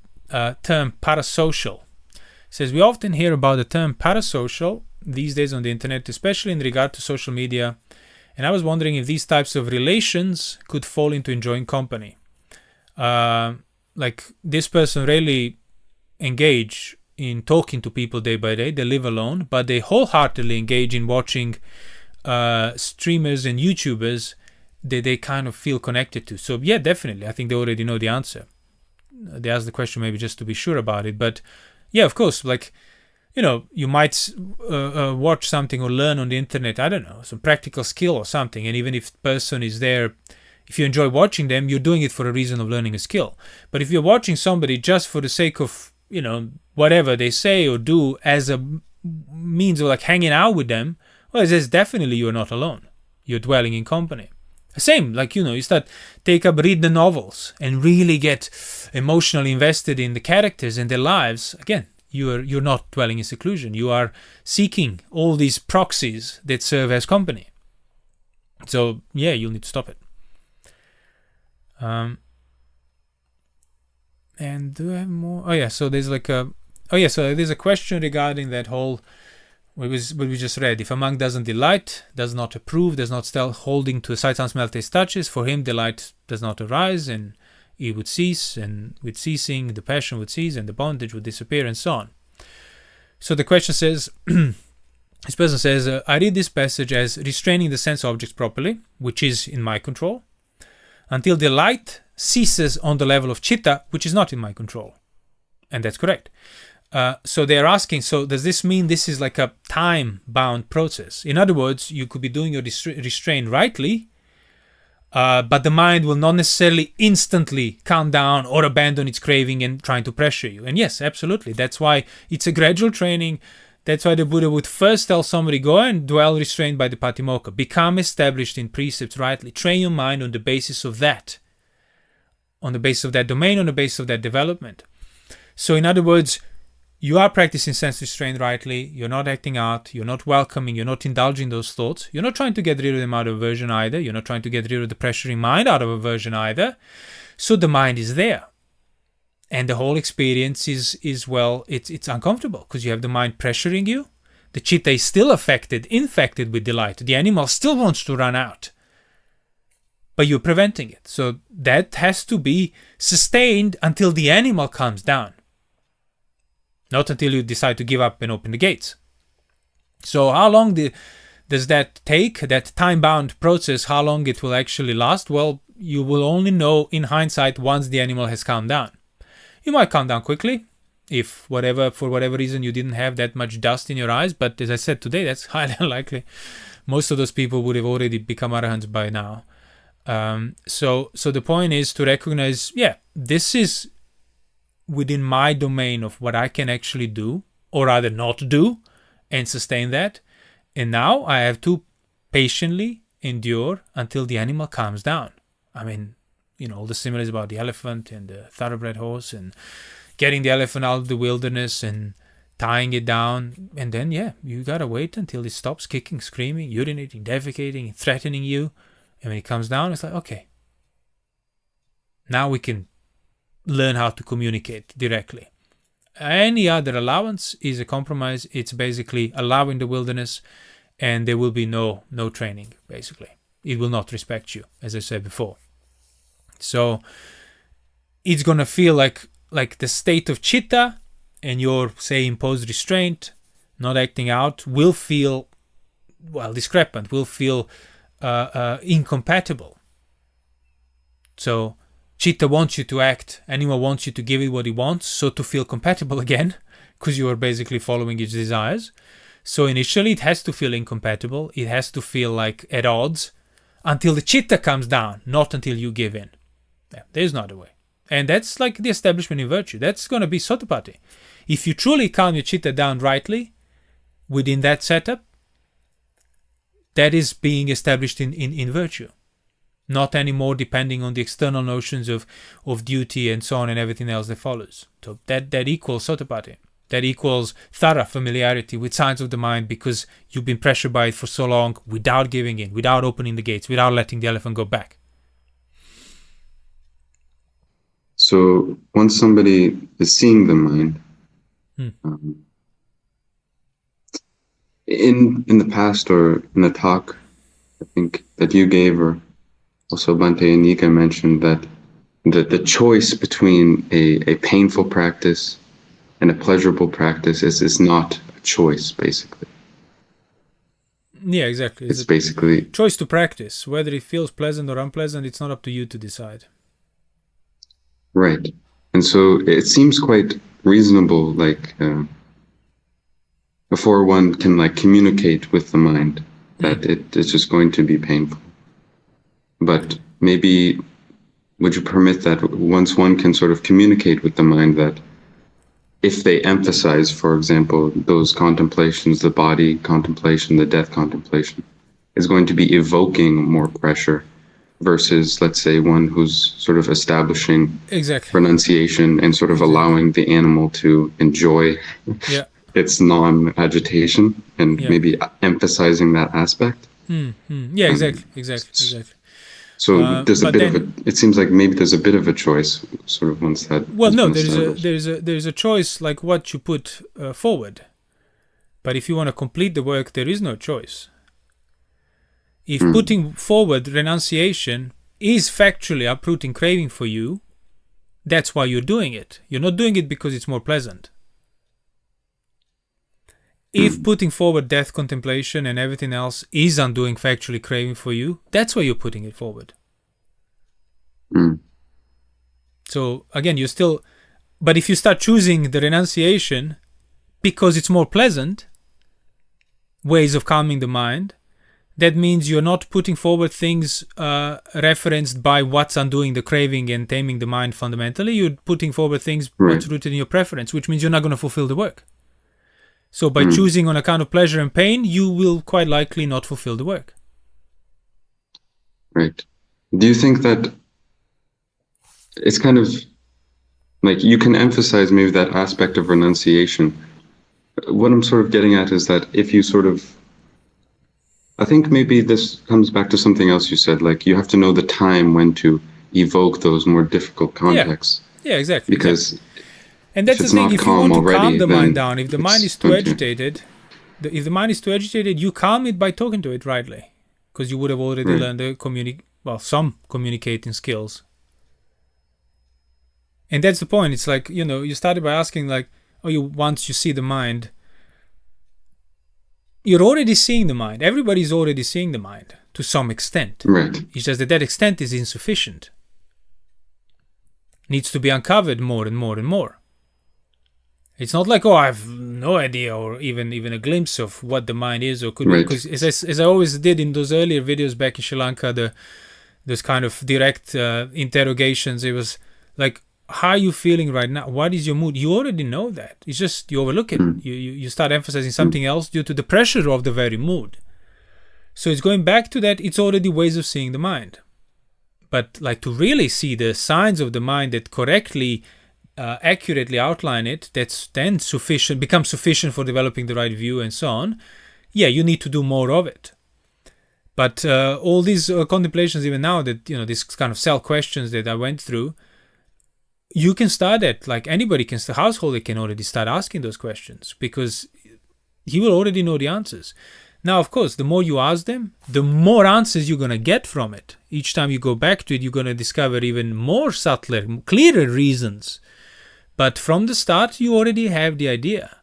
term parasocial. It says, we often hear about the term parasocial these days on the internet, especially in regard to social media, and I was wondering if these types of relations could fall into enjoying company. Like this person really engage in talking to people day by day, they live alone, but they wholeheartedly engage in watching streamers and YouTubers they kind of feel connected to. So yeah, definitely. I think they already know the answer. They asked the question maybe just to be sure about it. But yeah, of course, like, you might watch something or learn on the internet, I don't know, some practical skill or something. And even if the person is there, if you enjoy watching them, you're doing it for a reason of learning a skill. But if you're watching somebody just for the sake of, whatever they say or do as a means of like hanging out with them, well, it says definitely you're not alone. You're dwelling in company. Same, like, you read the novels and really get emotionally invested in the characters and their lives. Again, you're not dwelling in seclusion. You are seeking all these proxies that serve as company. So, yeah, you'll need to stop it. And do I have more? So there's there's a question regarding that whole what we just read. If a monk doesn't delight, does not approve, does not still holding to sight, sound, smell, taste, touches, for him delight does not arise, and it would cease, and with ceasing the passion would cease, and the bondage would disappear, and so on. So the question says, this person says, I read this passage as restraining the sense objects properly, which is in my control, until delight ceases on the level of chitta, which is not in my control. And that's correct. So they're asking, so does this mean this is like a time-bound process? In other words, you could be doing your restraint rightly, but the mind will not necessarily instantly calm down or abandon its craving and trying to pressure you. And yes, absolutely. That's why it's a gradual training. That's why the Buddha would first tell somebody, go and dwell restrained by the Patimokkha. Become established in precepts rightly. Train your mind on the basis of that. On the basis of that domain, on the basis of that development. So in other words, you are practicing sense restraint rightly, you're not acting out, you're not welcoming, you're not indulging those thoughts, you're not trying to get rid of them out of aversion either, you're not trying to get rid of the pressuring mind out of aversion either. So the mind is there. And the whole experience is it's uncomfortable because you have the mind pressuring you. The chitta is still infected with delight. The animal still wants to run out. But you're preventing it. So that has to be sustained until the animal calms down. Not until you decide to give up and open the gates. So how long does that take, that time-bound process, how long it will actually last? Well, you will only know in hindsight once the animal has calmed down. You might calm down quickly if for whatever reason you didn't have that much dust in your eyes, but as I said today, that's highly unlikely. Most of those people would have already become arahants by now. So the point is to recognize, this is within my domain of what I can actually do, or rather not do, and sustain that. And now I have to patiently endure until the animal calms down. I mean, all the similes about the elephant and the thoroughbred horse and getting the elephant out of the wilderness and tying it down. And then, you gotta wait until it stops kicking, screaming, urinating, defecating, threatening you. And when it comes down, it's like, okay, now we can learn how to communicate directly. Any other allowance is a compromise. It's basically allowing the wilderness, and there will be no training, basically. It will not respect you, as I said before. So it's going to feel like the state of chitta, and your, say, imposed restraint, not acting out, will feel, discrepant, will feel incompatible. So Chitta wants you to act, animal wants you to give it what it wants, so to feel compatible again, because you are basically following its desires. So initially it has to feel incompatible, it has to feel like at odds, until the Chitta comes down, not until you give in. There's not a way. And that's like the establishment in virtue. That's going to be Sottapatti. If you truly calm your Chitta down rightly, within that setup, that is being established in virtue. Not anymore depending on the external notions of duty and so on and everything else that follows. So that equals Sottapatti. That equals thorough familiarity with signs of the mind, because you've been pressured by it for so long without giving in, without opening the gates, without letting the elephant go back. So once somebody is seeing the mind, in the past or in the talk, I think that you gave, or also Bhante and Nika mentioned, that the choice between a painful practice and a pleasurable practice is not a choice, basically. Yeah, exactly. It's basically choice to practice. Whether it feels pleasant or unpleasant, it's not up to you to decide. Right. And so it seems quite reasonable, before one can communicate with the mind, that it's just going to be painful. But maybe would you permit that once one can sort of communicate with the mind, that if they emphasize, for example, those contemplations, the body contemplation, the death contemplation, is going to be evoking more pressure versus, let's say, one who's sort of establishing renunciation and sort of allowing the animal to enjoy its non-agitation and maybe emphasizing that aspect. Yeah, exactly. So there's it seems like maybe there's a bit of a choice, sort of, once that. Well, no, there's a choice, like what you put forward. But if you want to complete the work, there is no choice. If putting forward renunciation is factually uprooting craving for you, that's why you're doing it. You're not doing it because it's more pleasant. If putting forward death contemplation and everything else is undoing factually craving for you, that's why you're putting it forward. So again, but if you start choosing the renunciation because it's more pleasant ways of calming the mind, that means you're not putting forward things referenced by what's undoing the craving and taming the mind fundamentally. You're putting forward things what's rooted in your preference, which means you're not going to fulfill the work. So by choosing on account of pleasure and pain, you will quite likely not fulfill the work. Right. Do you think that it's kind of like you can emphasize maybe that aspect of renunciation? What I'm sort of getting at is that if you sort of, I think maybe this comes back to something else you said, like you have to know the time when to evoke those more difficult contexts. Yeah, exactly. Because and that's the thing, if you want to calm the mind down, if the mind is too agitated, you calm it by talking to it rightly, because you would have already learned some communicating skills. And that's the point. It's like, you started by asking, like, once you see the mind, you're already seeing the mind. Everybody's already seeing the mind to some extent. Right. It's just that that extent is insufficient. Needs to be uncovered more and more and more. It's not like, oh, I have no idea or even a glimpse of what the mind is or could be. Right. Because as I always did in those earlier videos back in Sri Lanka, those kind of direct interrogations, it was like, how are you feeling right now? What is your mood? You already know that. It's just you overlook it. You start emphasizing something else due to the pressure of the very mood. So it's going back to that. It's already ways of seeing the mind. But like to really see the signs of the mind that correctly, accurately outline it, that's then sufficient, becomes sufficient for developing the right view and so on. Yeah, you need to do more of it. But all these contemplations, even now that, these kind of self questions that I went through, you can start at, like anybody can, the householder can already start asking those questions because he will already know the answers. Now, of course, the more you ask them, the more answers you're going to get from it. Each time you go back to it, you're going to discover even more subtler, clearer reasons. But from the start, you already have the idea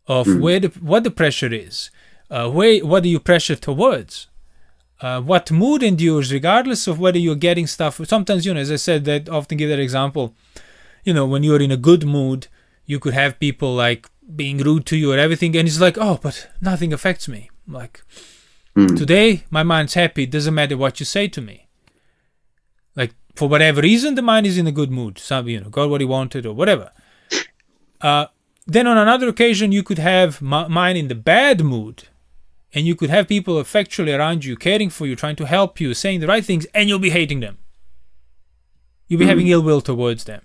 of what the pressure is, what do you pressure towards, what mood endures, regardless of whether you're getting stuff. Sometimes, as I said, that often give that example, when you're in a good mood, you could have people like being rude to you or everything, and it's like, oh, but nothing affects me. Like, today, my mind's happy. It doesn't matter what you say to me. Like, for whatever reason, the mind is in a good mood. Some, got what he wanted or whatever. Then on another occasion, you could have mind in the bad mood, and you could have people effectually around you, caring for you, trying to help you, saying the right things, and you'll be hating them. You'll be having ill will towards them.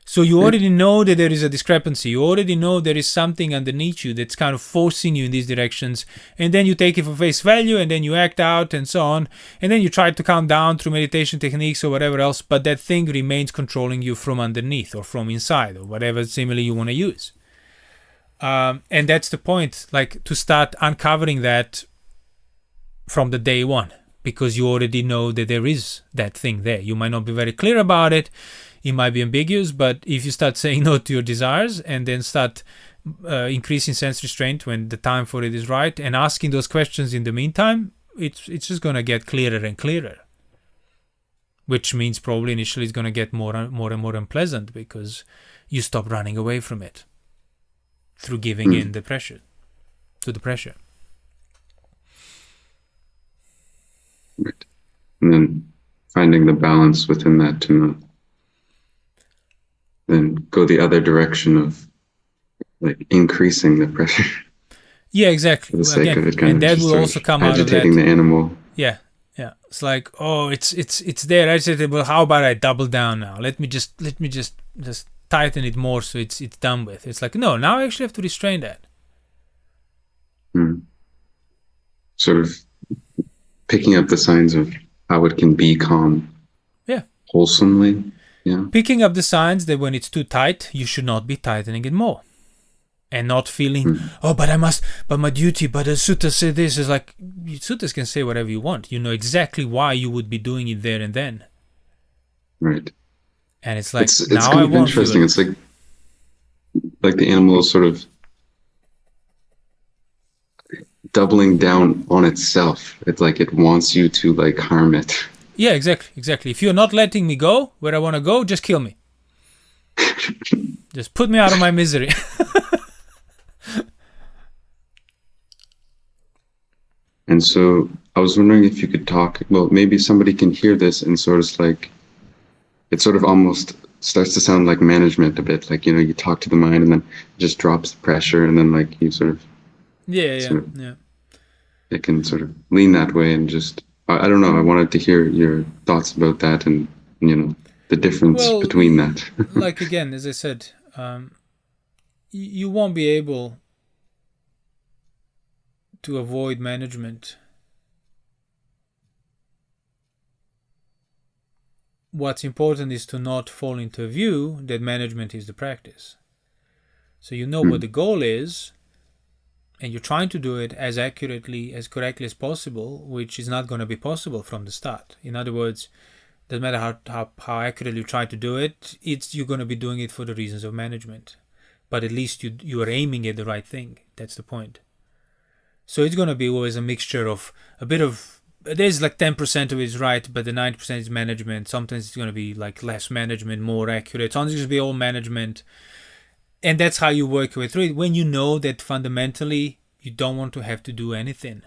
So you already know that there is a discrepancy. You already know there is something underneath you that's kind of forcing you in these directions. And then you take it for face value, and then you act out and so on. And then you try to calm down through meditation techniques or whatever else. But that thing remains controlling you from underneath or from inside or whatever simile you want to use. And that's the point, like to start uncovering that from the day one. Because you already know that there is that thing there. You might not be very clear about it. It might be ambiguous, but if you start saying no to your desires and then start increasing sense restraint when the time for it is right and asking those questions in the meantime, it's just going to get clearer and clearer. Which means probably initially it's going to get more and more unpleasant because you stop running away from it through giving in to the pressure. Right. And then finding the balance within that to not then go the other direction of like increasing the pressure. Yeah, exactly. For the sake of it, kind and of that just will also come out of that. Agitating the animal. Yeah. It's like, oh, it's there. I said, well, how about I double down now? Let me just tighten it more so it's done with. It's like, no, now I actually have to restrain that. Sort of picking up the signs of how it can be calm. Yeah. Wholesomely. Yeah. Picking up the signs that when it's too tight, you should not be tightening it more. And not feeling, but my duty, but the sutta said this. Is like, suttas can say whatever you want. You know exactly why you would be doing it there and then. Right. And it's like, it's now kind I of won't interesting. feel It's like the animal is sort of doubling down on itself. It's like it wants you to like harm it. Yeah, exactly. If you're not letting me go where I want to go, just kill me. Just put me out of my misery. And so I was wondering if you could talk, well, maybe somebody can hear this and sort of like, it sort of almost starts to sound like management a bit. Like, you talk to the mind and then it just drops the pressure and then like you sort of, Yeah. It can sort of lean that way and just, I don't know. I wanted to hear your thoughts about that and, the difference between that. Like, again, as I said, you won't be able to avoid management. What's important is to not fall into a view that management is the practice. So you know what the goal is, and you're trying to do it as accurately, as correctly as possible, which is not going to be possible from the start. In other words, doesn't matter how accurately you try to do it, you're going to be doing it for the reasons of management. But at least you are aiming at the right thing. That's the point. So it's going to be always a mixture of a bit of, there's like 10% of it is right, but the 90% is management. Sometimes it's going to be like less management, more accurate. Sometimes it's going to be all management. And that's how you work your way through it, when you know that fundamentally you don't want to have to do anything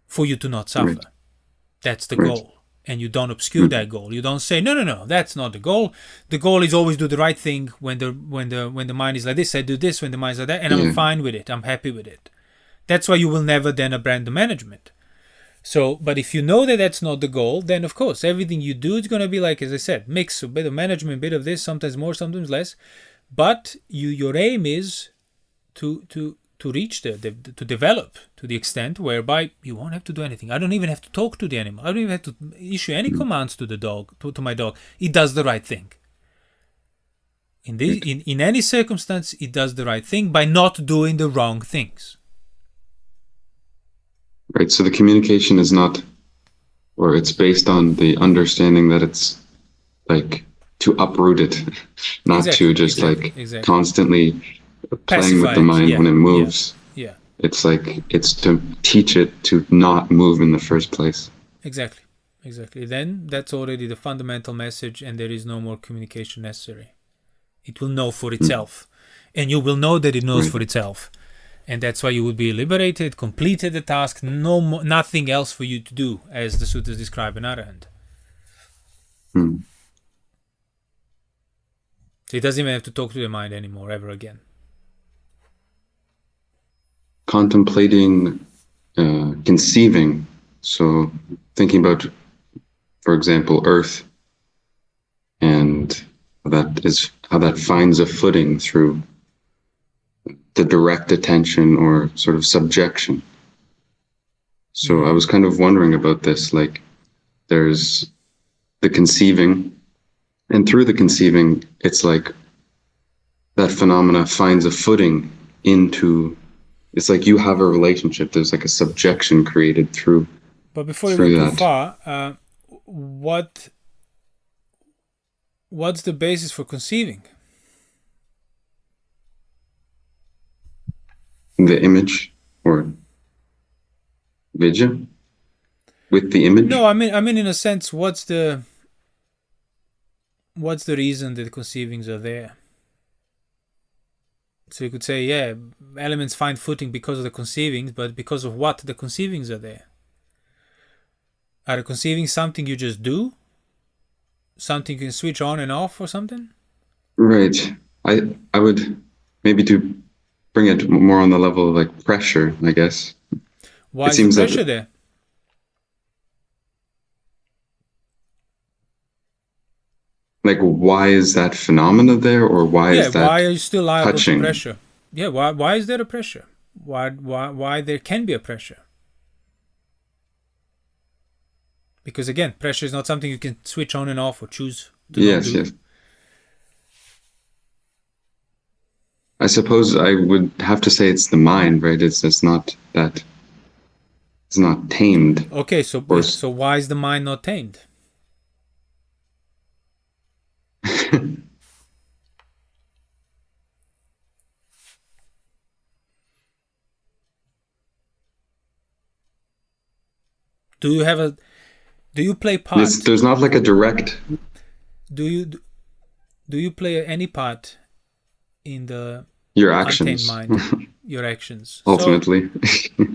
for you to not suffer. Right. That's the goal. And you don't obscure that goal. You don't say, no, that's not the goal. The goal is always do the right thing. When the mind is like this, I do this. When the mind is like that, and I'm fine with it. I'm happy with it. That's why you will never then abandon management. So, but if you know that that's not the goal, then of course everything you do is going to be like, as I said, mix a bit of management, a bit of this, sometimes more, sometimes less. But your aim is to reach to develop to the extent whereby you won't have to do anything. I don't even have to talk to the animal. I don't even have to issue any commands to the dog, to my dog. It does the right thing. In any circumstance, it does the right thing by not doing the wrong things. Right. So the communication is not, or it's based on the understanding that it's like to uproot it, not to just constantly playing with the mind when it moves. Yeah. It's like, it's to teach it to not move in the first place. Exactly. Then that's already the fundamental message, and there is no more communication necessary. It will know for itself, and you will know that it knows for itself. And that's why you will be liberated, completed the task, nothing else for you to do, as the sutras describe in Arahant. So it doesn't even have to talk to the mind anymore, ever again. Contemplating, conceiving. So thinking about, for example, earth, and how that finds a footing through the direct attention or sort of subjection. So I was kind of wondering about this, like there's the conceiving, and through the conceiving, it's like that phenomena finds a footing into, it's like you have a relationship, there's like a subjection created through. But before you go too far, what's the basis for conceiving? The image, or vidya, with the image. No, I mean in a sense, what's the reason that conceivings are there? So you could say, elements find footing because of the conceivings, but because of what the conceivings are there? Are the conceivings something you just do? Something you can switch on and off or something? Right. I would maybe to bring it more on the level of like pressure, I guess. Why is the pressure there? Like, why is that phenomena there, or why is that? Why are you still liable touching? to pressure? Yeah, why is there a pressure? Why there can be a pressure? Because again, pressure is not something you can switch on and off or choose to not do. Yes. I suppose I would have to say it's the mind, right? It's not that. It's not tamed. Okay, so why is the mind not tamed? Do you play part? There's not like a direct. Do you play any part in the your actions? Untamed mind, your actions. Ultimately.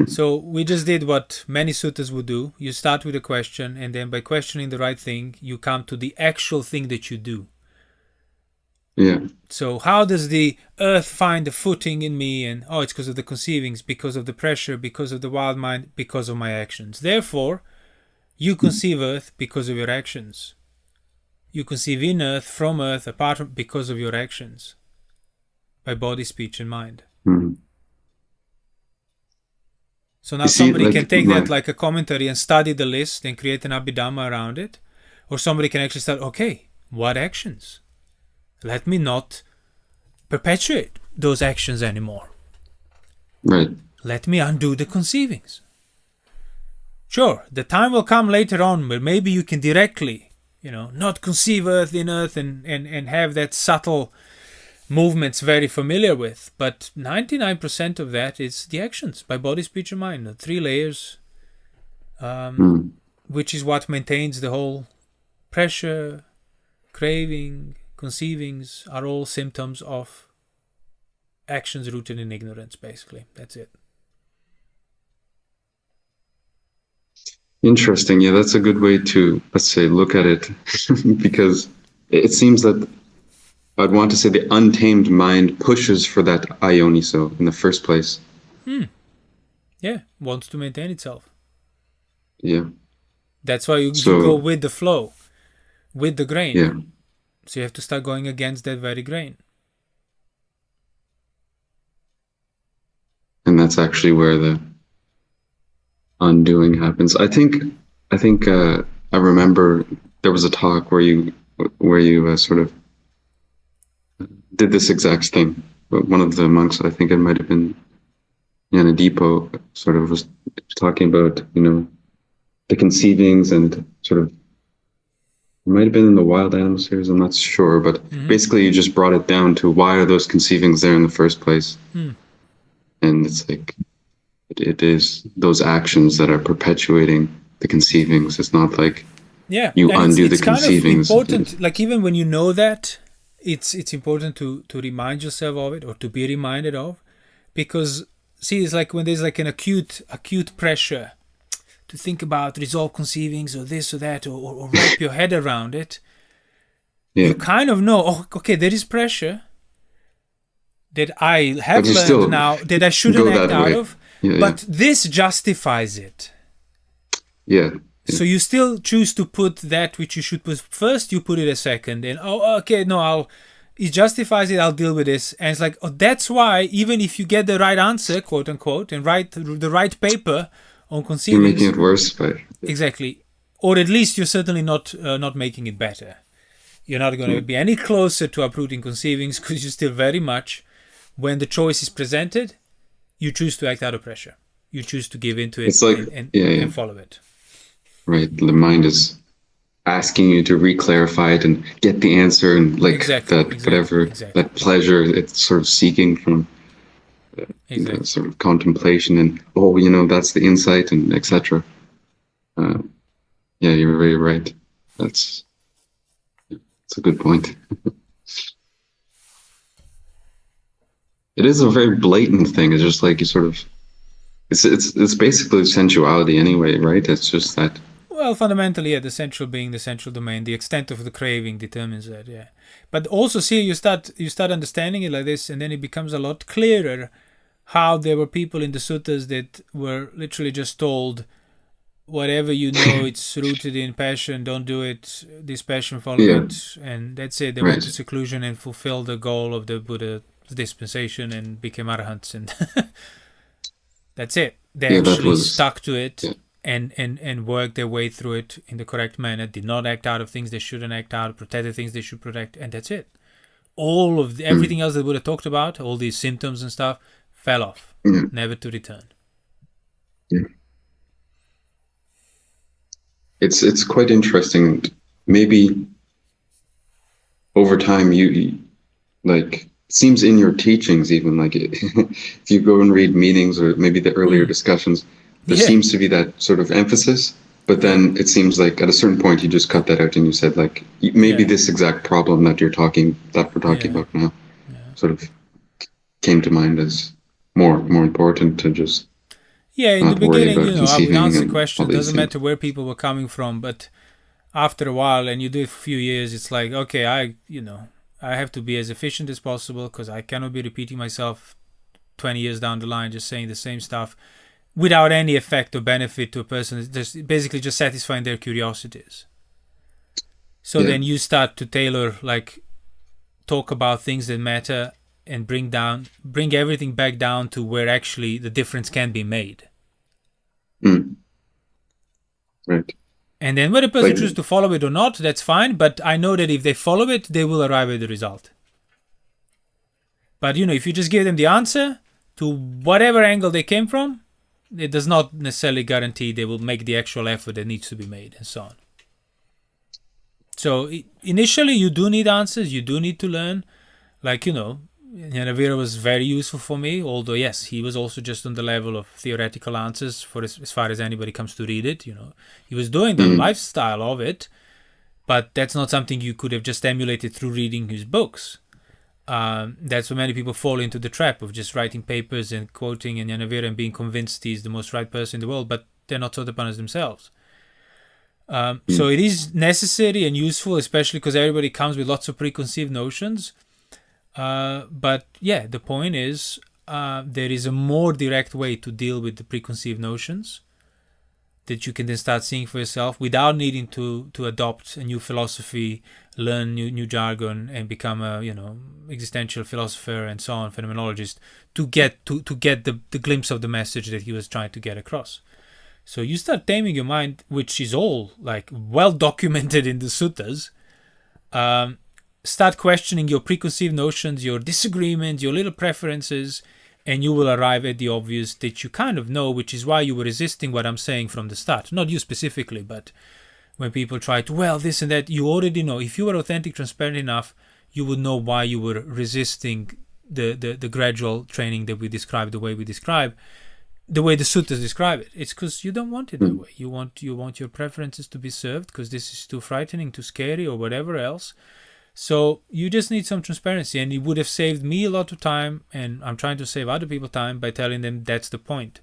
So we just did what many suttas would do. You start with a question, and then by questioning the right thing, you come to the actual thing that you do. Yeah. So how does the earth find a footing in me? And it's because of the conceivings, because of the pressure, because of the wild mind, because of my actions. Therefore, you conceive earth because of your actions. You conceive in earth, from earth, apart from, because of your actions. By body, speech, and mind. Mm-hmm. So now somebody can take that like a commentary and study the list and create an abhidhamma around it. Or somebody can actually start, okay, what actions? Let me not perpetuate those actions anymore. Right. Let me undo the conceivings. Sure, the time will come later on where maybe you can directly, not conceive earth in earth and have that subtle movements very familiar with, but 99% of that is the actions by body, speech, and mind. The 3 layers, which is what maintains the whole pressure, craving, conceivings are all symptoms of actions rooted in ignorance, basically. That's it. Interesting. Yeah, that's a good way to, let's say, look at it, because it seems that I'd want to say the untamed mind pushes for that ioniso in the first place. Yeah, wants to maintain itself. Yeah. That's why you go with the flow, with the grain. Yeah. So you have to start going against that very grain. And that's actually where the undoing happens. I think I remember there was a talk where you sort of did this exact thing. But one of the monks, I think it might have been Nyanamoli, sort of was talking about, the conceivings and sort of, it might have been in the wild animal series, I'm not sure, but basically you just brought it down to why are those conceivings there in the first place? And it's like, it is those actions that are perpetuating the conceivings. It's not like you undo the conceivings. It's kind of important, like even when you know that, it's important to remind yourself of it, or to be reminded of, because see, it's like when there's like an acute pressure to think about resolve conceivings or this or that, or wrap your head around it. You kind of know, oh, okay, there is pressure that I have learned now that I shouldn't act out of, but this justifies it. Yeah. So you still choose to put that which you should put first, you put it a second, and it justifies it, I'll deal with this. And it's like, oh, that's why even if you get the right answer, quote unquote, and write the right paper on conceivings, you're making it worse. Exactly. Or at least you're certainly not making it better. You're not going to be any closer to uprooting conceivings, because you still very much, when the choice is presented, you choose to act out of pressure. You choose to give into it and follow it. Right. The mind is asking you to re-clarify it and get the answer, and like that pleasure it's sort of seeking from the sort of contemplation, and that's the insight, and etc. You're very right. That's a good point. It is a very blatant thing. It's just like you sort of, it's basically sensuality anyway, right? It's just that. Well, fundamentally, the central being the central domain, the extent of the craving determines that, But also, see, you start understanding it like this, and then it becomes a lot clearer how there were people in the suttas that were literally just told, whatever you know, it's rooted in passion, don't do it, this passion, follow it, and that's it. They went to seclusion and fulfilled the goal of the Buddha's dispensation and became arahants, and that's it. They actually stuck to it. And work their way through it in the correct manner, did not act out of things they shouldn't act out of, protect the things they should protect, and that's it. All of everything else that Buddha talked about, all these symptoms and stuff, fell off, never to return. It's quite interesting. Maybe over time you like, seems in your teachings even, like if you go and read meetings or maybe the earlier discussions, there seems to be that sort of emphasis, but then it seems like at a certain point you just cut that out and you said, like, maybe this exact problem that we're talking about now sort of came to mind as more important to just in the beginning, I would answer questions. It doesn't matter where people were coming from, but after a while, and you do it for a few years, it's like, okay, I have to be as efficient as possible, because I cannot be repeating myself 20 years down the line, just saying the same stuff without any effect or benefit to a person. It's just basically just satisfying their curiosities. So then you start to tailor, like, talk about things that matter, and bring everything back down to where actually the difference can be made. Right. And then whether a person chooses to follow it or not, that's fine. But I know that if they follow it, they will arrive at the result. But, if you just give them the answer to whatever angle they came from, it does not necessarily guarantee they will make the actual effort that needs to be made, and so on. So initially, you do need answers. You do need to learn. Like, Nyanavira was very useful for me, although, yes, he was also just on the level of theoretical answers for as far as anybody comes to read it. He was doing the lifestyle of it, but that's not something you could have just emulated through reading his books. That's where many people fall into the trap of just writing papers and quoting Nyanavira and being convinced he's the most right person in the world, but they're not Sotapannas themselves. So it is necessary and useful, especially because everybody comes with lots of preconceived notions. But yeah, the point is, there is a more direct way to deal with the preconceived notions that you can then start seeing for yourself without needing to adopt a new philosophy, learn new jargon, and become a existential philosopher and so on, phenomenologist, to get the glimpse of the message that he was trying to get across. So you start taming your mind, which is all like well documented in the suttas. Start questioning your preconceived notions, your disagreements, your little preferences, and you will arrive at the obvious that you kind of know, which is why you were resisting what I'm saying from the start. Not you specifically, but when people try to, well, this and that, you already know. If you were authentic, transparent enough, you would know why you were resisting the gradual training that we describe, the way we describe, the way the suttas describe it. It's because you don't want it that way. You want your preferences to be served because this is too frightening, too scary, or whatever else. So you just need some transparency, and it would have saved me a lot of time, and I'm trying to save other people time by telling them that's the point.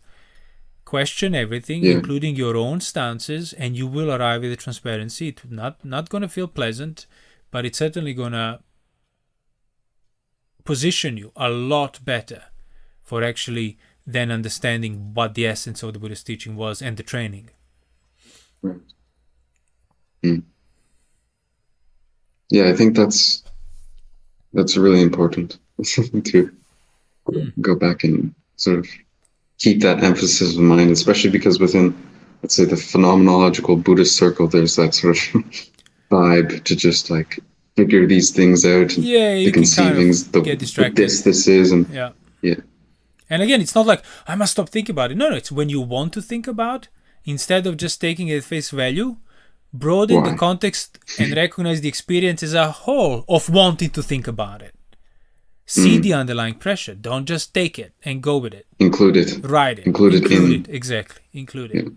Question everything, including your own stances, and you will arrive at the transparency. It's not going to feel pleasant, but it's certainly going to position you a lot better for actually then understanding what the essence of the Buddha's teaching was and the training. Right. Yeah, I think that's really important to go back and sort of keep that emphasis in mind, especially because within, let's say, the phenomenological Buddhist circle, there's that sort of vibe to just like figure these things out and you can see things, get distracted. This is, and yeah. And again, it's not like I must stop thinking about it. No, it's when you want to think about, instead of just taking it at face value, broaden the context and recognize the experience as a whole of wanting to think about it. See the underlying pressure. Don't just take it and go with it. Include it. Write it. Include it. Exactly. Include it.